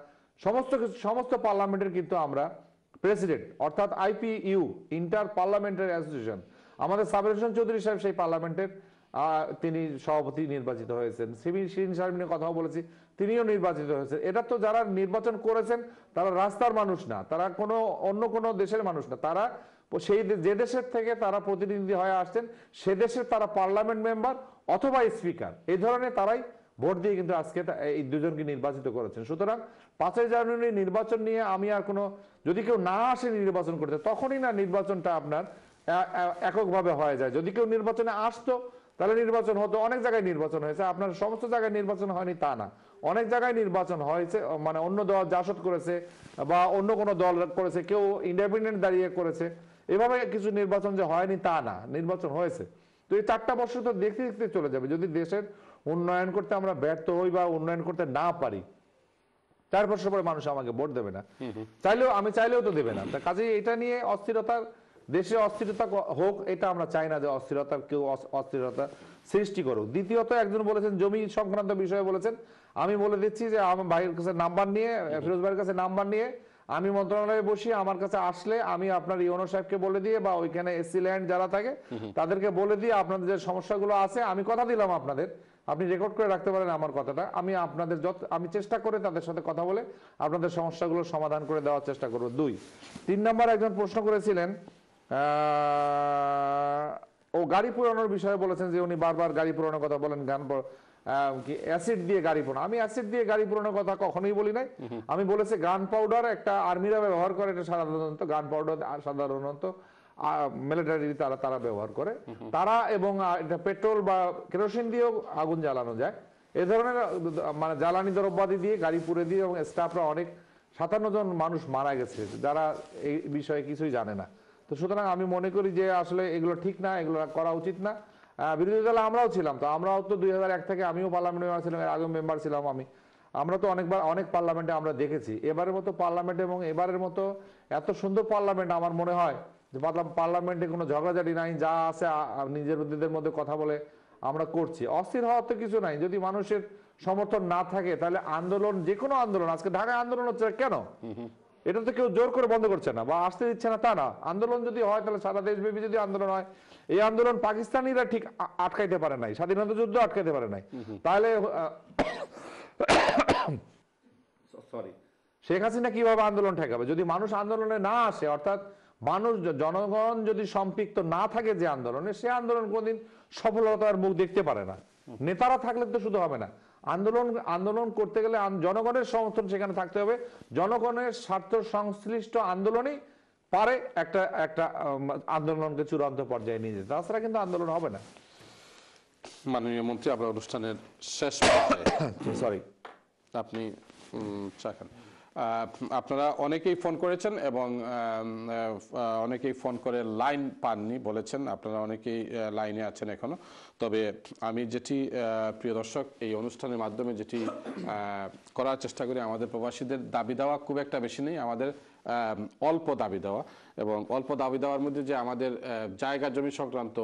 সমস্ত পার্লামেন্টের কিন্তু আমরা প্রেসিডেন্ট, অর্থাৎ IPU, ইন্টার পার্লামেন্টারি অ্যাসোসিয়েশন, আমাদের সাবির হোসেন চৌধুরী সাহেব সেই পার্লামেন্টের তিনি সভাপতি নির্বাচিত হয়েছেন। শিরিন সাহেব নিয়ে কথাও বলেছি, তিনিও নির্বাচিত হয়েছেন। এটা তো যারা নির্বাচন করেছেন তারা রাস্তার মানুষ না, তারা অন্য কোনো দেশের মানুষ না, তারা সেই যে দেশের থেকে তারা প্রতিনিধি হয়ে আসছেন সে দেশের তারা পার্লামেন্ট মেম্বার অথবা স্পিকার, এই ধরনের তারাই ভোট দিয়ে কিন্তু আজকে এই দুজনকে নির্বাচিত করেছেন। সুতরাং 5ই জানুয়ারি নির্বাচন নিয়ে আমি আর কোনো, যদি কেউ না আসে নির্বাচন করতে, তখনই না নির্বাচনটা আপনার এককভাবে হয়ে যায়। যদি কেউ নির্বাচনে আসতো তাহলে নির্বাচন হতো। অনেক জায়গায় নির্বাচন হয়েছে, আপনার সমস্ত জায়গায় নির্বাচন হয়নি তা না, অনেক জায়গায় নির্বাচন হয়েছে, মানে অন্য দল জাসদ করেছে বা অন্য কোনো দল করেছে, কেউ ইন্ডিপেন্ডেন্ট দাঁড়িয়ে করেছে, এভাবে কিছু নির্বাচন যে হয়নি তা না, নির্বাচন হয়েছে। তো এই 4টা বছর তো দেখতে দেখতে চলে যাবে। যদি দেশের উন্নয়ন করতে আমরা ব্যর্থ হই বা উন্নয়ন করতে না পারি, 4 বছর পরে মানুষ আমাকে ভোট দেবে না, আমি চাইলেও তো দেবে না। তা কাজেই এটা নিয়ে অস্থিরতার, দেশে অস্থিরতা হোক, এটা আমরা চাই না যে কেউ অস্থিরতা সৃষ্টি করুক। দ্বিতীয়ত, একজন বলেছেন জমি সংক্রান্ত বিষয়ে বলেছেন, আমি বলে দিচ্ছি যে আমার ভাইয়ের কাছে নাম্বার নিয়ে, ফিরোজ ভাইয়ের কাছে নাম্বার নিয়ে আমি মন্ত্রণালয়ে বসি, আমার কাছে আসলে আমি আপনার ইউনো সাহেবকে বলে দিয়ে বা ওইখানে এসসি ল্যান্ড যারা থাকে তাদেরকে বলে দিয়ে আপনাদের যে সমস্যাগুলো আছে, আমি কথা দিলাম আপনাদের, আপনি রেকর্ড করে রাখতে পারেন আমার কথাটা, আমি চেষ্টা করে তাদের সাথে কথা বলে আপনাদের সমস্যাগুলো সমাধান করে দেওয়ার চেষ্টা করব। 2, 3 নম্বর একজন প্রশ্ন করেছিলেন, ও গাড়ি পুরানোর বিষয়ে বলেছেন যে উনি বারবার গাড়ি পুরানোর কথা বলেন, অ্যাসিড দিয়ে গাড়ি পুরানো। আমি অ্যাসিড দিয়ে গাড়ি পুরানোর কথা কখনোই বলি নাই। আমি বলেছি গান পাউডার একটা আর্মিরা ব্যবহার করে, এটা সাধারণত গান পাউডার সাধারণত মিলিটারি তারা ব্যবহার করে, তারা, এবং এটা পেট্রোল বা কেরোসিন দিয়েও আগুন জ্বালানো যায়। এ ধরনের মানে জ্বালানি দ্রব্যাদি দিয়ে গাড়ি পুড়ে দিয়ে, এবং স্টাফরা অনেক 57 জন মানুষ মারা গেছে যারা এই বিষয়ে কিছুই জানে না। তো সুতরাং আমি মনে করি যে আসলে এগুলো ঠিক না, এগুলো করা উচিত না। বিরোধী দলে আমরাও ছিলাম, তো আমরাও তো 2001 থেকে আমিও পার্লামেন্ট মেম্বার ছিলাম, এর আগে মেম্বার ছিলাম আমরা তো অনেক পার্লামেন্টে আমরা দেখেছি। এবারের মতো পার্লামেন্ট এবং এবারের মতো এত সুন্দর পার্লামেন্ট, আমার মনে হয় যে পার্লামেন্টে কোনো ঝগড়াঝাটি নাই, যা আছে নিজেদের মধ্যে কথা বলে আমরা করছি। অস্থির হওয়ার তো কিছু নাই। যদি মানুষের সমর্থন না থাকে তাহলে আন্দোলন, যে কোনো আন্দোলন, আজকে ঢাকায় আন্দোলন হচ্ছে কেন? এটা তো কেউ জোর করে বন্ধ করছে না বা আসতে দিচ্ছে না তা না। আন্দোলন যদি হয় তাহলে সারা দেশব্যাপী যদি আন্দোলন হয়, এই আন্দোলন পাকিস্তানিরা ঠিক আটকাইতে পারে নাই, স্বাধীনতা যুদ্ধ আটকাইতে পারে নাই, তাহলে সরি শেখ হাসিনা কিভাবে আন্দোলন ঠেকাবে? যদি মানুষ আন্দোলনে না আসে, অর্থাৎ জনগণ যদি সম্পৃক্ত না থাকে যে আন্দোলনে, সে আন্দোলন কোনদিন সফলতার মুখ দেখতে পারে না। নেতারা থাকলে তো শুধু হবে না, আন্দোলন করতে গেলে জনগণের সমর্থন সেখানে থাকতে হবে। জনগণের স্বার্থ সংশ্লিষ্ট আন্দোলনই পারে একটা আন্দোলনকে চূড়ান্ত পর্যায়ে নিয়ে যেতে, তাছাড়া কিন্তু আন্দোলন হবে না। মাননীয় মন্ত্রী, আমরা অনুষ্ঠানের শেষ সরি আপনি চাখান। আপনারা অনেকেই ফোন করেছেন এবং অনেকেই ফোন করে লাইন পাননি বলেছেন, আপনারা অনেকেই লাইনে আছেন এখনো। তবে আমি যেটি প্রিয় দর্শক, এই অনুষ্ঠানের মাধ্যমে যেটি করার চেষ্টা করি, আমাদের প্রবাসীদের দাবি দেওয়া খুব একটা বেশি নেই, আমাদের অল্প দাবি দেওয়া, এবং অল্প দাবি দেওয়ার মধ্যে যে আমাদের জায়গা জমি সংক্রান্ত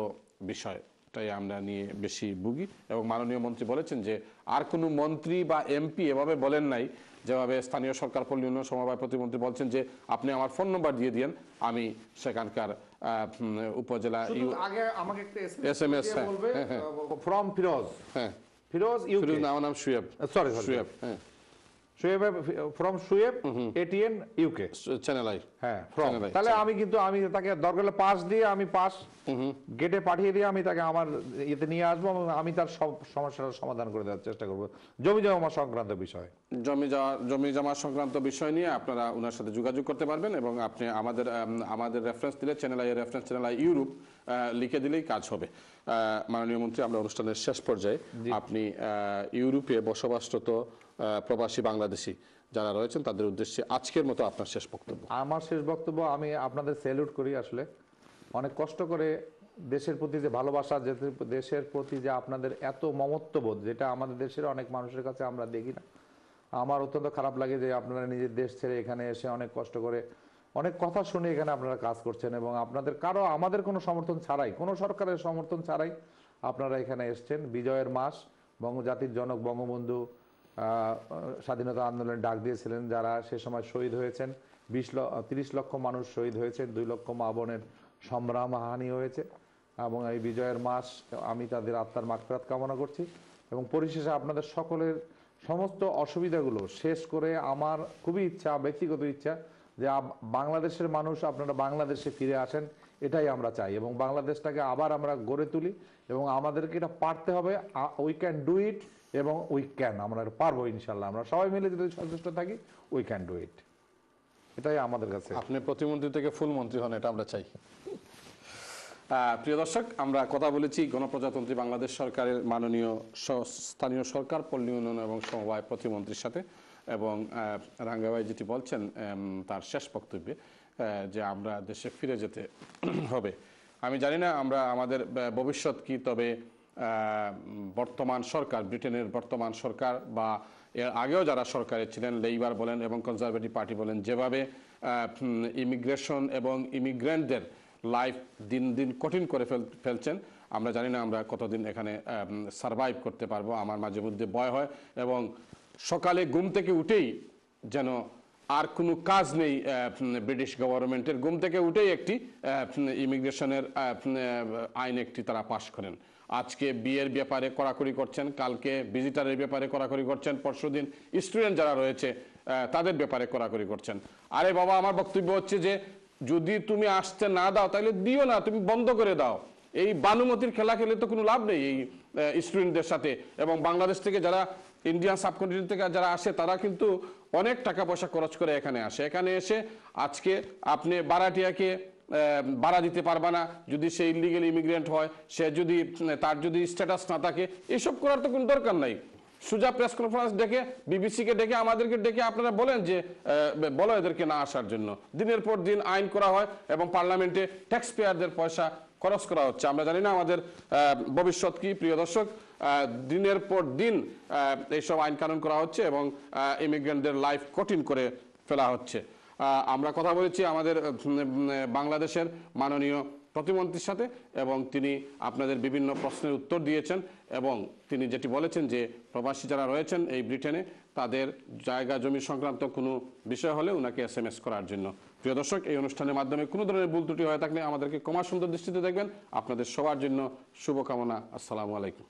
বিষয়, তাই আমরা নিয়ে বেশি ভুগি। এবং মাননীয় মন্ত্রী বলেছেন যে আর কোনো মন্ত্রী বা এমপি এভাবে বলেন নাই, যেভাবে স্থানীয় সরকার পল্লী উন্নয়ন সমবায় প্রতিমন্ত্রী বলছেন যে আপনি আমার ফোন নম্বর দিয়ে দিয়েন, আমি সেখানকার উপজেলা SMS ফ্রম ফিরোজ, ফিরোজ আমার নাম শুয়েব, সরি শুয়েব, হ্যাঁ from Shoaib ATN UK channel I, হ্যাঁ ফ্রম। তাহলে আমি তাকে দরকার হলে পাস দিয়ে, আমি পাস গেটে পাঠিয়ে দিয়ে আমি তাকে আমার ইয়েতে নিয়ে আসবো এবং আমি তার সব সমস্যার সমাধান করে দেওয়ার চেষ্টা করবো। জমি জমা সংক্রান্ত বিষয়, জমি জমা সংক্রান্ত বিষয় নিয়ে আপনারা ওনার সাথে যোগাযোগ করতে পারবেন, এবং আপনি আমাদের রেফারেন্স দিলে, channel I reference, channel I Europe লিখে দিলেই কাজ হবে। মাননীয় মন্ত্রী, আমরা অনুষ্ঠানের শেষ পর্যায়ে, আপনি ইউরোপে বসবাসরত প্রবাসী বাংলাদেশি যারা রয়েছেন তাদের উদ্দেশ্যে আজকের মতো আপনার শেষ বক্তব্য। আমার শেষ বক্তব্য, আমি আপনাদের স্যালুট করি। আসলে অনেক কষ্ট করে দেশের প্রতি যে ভালোবাসা, দেশের প্রতি যে আপনাদের এত মমত্ববোধ, যেটা আমাদের দেশের অনেক মানুষের কাছে আমরা দেখি না। আমার অত্যন্ত খারাপ লাগে যে আপনারা নিজের দেশ ছেড়ে এখানে এসে অনেক কষ্ট করে, অনেক কথা শুনে এখানে আপনারা কাজ করছেন, এবং আপনাদের আমাদের কোনো সমর্থন ছাড়াই, কোনো সরকারের সমর্থন ছাড়াই আপনারা এখানে এসছেন। বিজয়ের মাস, জাতির জনক বঙ্গবন্ধু স্বাধীনতা আন্দোলনে ডাক দিয়েছিলেন, যারা সে সময় শহীদ হয়েছেন, 30 লক্ষ মানুষ শহীদ হয়েছেন, 2 লক্ষ মা বোনের সম্ভ্রম হানি হয়েছে, এবং এই বিজয়ের মাস আমি তাদের আত্মার মাগফিরাত কামনা করছি। এবং পরিশেষে আপনাদের সকলের সমস্ত অসুবিধাগুলো শেষ করে আমার খুবই ইচ্ছা, ব্যক্তিগত ইচ্ছা, যে বাংলাদেশের মানুষ আপনারা বাংলাদেশে ফিরে আসেন, এটাই আমরা চাই, এবং বাংলাদেশটাকে আবার আমরা গড়ে তুলি, এবং আমাদেরকে এটা পারতে হবে। উই ক্যান ডু ইট এবং উই ক্যান, আমরা পারবো ইনশাল্লাহ। আমরা সবাই মিলে যদি সচেষ্ট থাকি, উই ক্যান ডু ইট। এটাই আমাদের কাছে। আপনি প্রতিমন্ত্রী থেকে ফুল মন্ত্রী হন, এটা আমরা চাই। প্রিয় দর্শক, আমরা কথা বলেছি গণপ্রজাতন্ত্রী বাংলাদেশ সরকারের মাননীয় স্থানীয় সরকার, পল্লী উন্নয়ন এবং সমবায় প্রতিমন্ত্রীর সাথে, এবং রাঙ্গাভাই যেটি বলছেন তার শেষ বক্তব্যে যে আমরা দেশে ফিরে যেতে হবে। আমি জানি না আমরা আমাদের ভবিষ্যৎ কি, তবে বর্তমান সরকার, ব্রিটেনের বর্তমান সরকার বা এর আগেও যারা সরকারে ছিলেন, লেইবার বলেন এবং কনজারভেটিভ পার্টি বলেন, যেভাবে ইমিগ্রেশন এবং ইমিগ্রেন্টদের লাইফ দিন দিন কঠিন করে ফেলছেন, আমরা জানি না আমরা কতদিন এখানে সারভাইভ করতে পারবো। আমার মাঝে মধ্যে ভয় হয়, এবং সকালে ঘুম থেকে উঠেই যেন আর কোনো কাজ নেই ব্রিটিশ গভর্নমেন্টের, ঘুম থেকে উঠেই একটি ইমিগ্রেশনের আইন একটি তারা পাশ করেন। আজকে বিয়ের ব্যাপারে কড়াকড়ি করছেন, কালকে ভিজিটারের ব্যাপারে কড়াকড়ি করছেন, পরশুদিন স্টুডেন্ট যারা রয়েছে তাদের ব্যাপারে কড়াকড়ি করছেন। আরে বাবা, আমার বক্তব্য হচ্ছে যে যদি তুমি আসতে না দাও তাহলে দিও না, তুমি বন্ধ করে দাও। এই বানুমতির খেলা খেলে তো কোনো লাভ নেই এই স্টুডেন্টদের সাথে। এবং বাংলাদেশ থেকে যারা, ইন্ডিয়ান সাবকন্টিনেন্ট থেকে যারা আসে, তারা কিন্তু অনেক টাকা পয়সা খরচ করে এখানে আসে। এখানে এসে আজকে আপনি ভাড়াটিয়াকে ভাড়া দিতে পারবা না যদি সে ইলিগেল ইমিগ্রেন্ট হয়, সে যদি তার যদি স্ট্যাটাস না থাকে, এসব করার তো কোনো দরকার নাই। সুজা প্রেস কনফারেন্স ডেকে, বিবিসিকে ডেকে, আমাদেরকে ডেকে আপনারা বলেন যে বলো এদেরকে না আসার জন্য। দিনের পর দিন আইন করা হয় এবং পার্লামেন্টে ট্যাক্স পেয়ারদের পয়সা খরচ করা হচ্ছে। আমরা জানি না আমাদের ভবিষ্যৎ কি। প্রিয় দর্শক, দিনের পর দিন এইসব আইন কানুন করা হচ্ছে এবং ইমিগ্রেন্টদের লাইফ কঠিন করে ফেলা হচ্ছে। আমরা কথা বলেছি আমাদের বাংলাদেশের মাননীয় প্রতিমন্ত্রীর সাথে, এবং তিনি আপনাদের বিভিন্ন প্রশ্নের উত্তর দিয়েছেন, এবং তিনি যেটি বলেছেন যে প্রবাসী যারা রয়েছেন এই ব্রিটেনে, তাদের জায়গা জমি সংক্রান্ত কোনো বিষয় হলে ওনাকে SMS করার জন্য। প্রিয় দর্শক, এই অনুষ্ঠানের মাধ্যমে কোনো ধরনের ভুল ত্রুটি হয়ে থাকলে আমাদেরকে ক্ষমা সুন্দর দৃষ্টিতে দেখবেন। আপনাদের সবার জন্য শুভকামনা। আসসালামু আলাইকুম।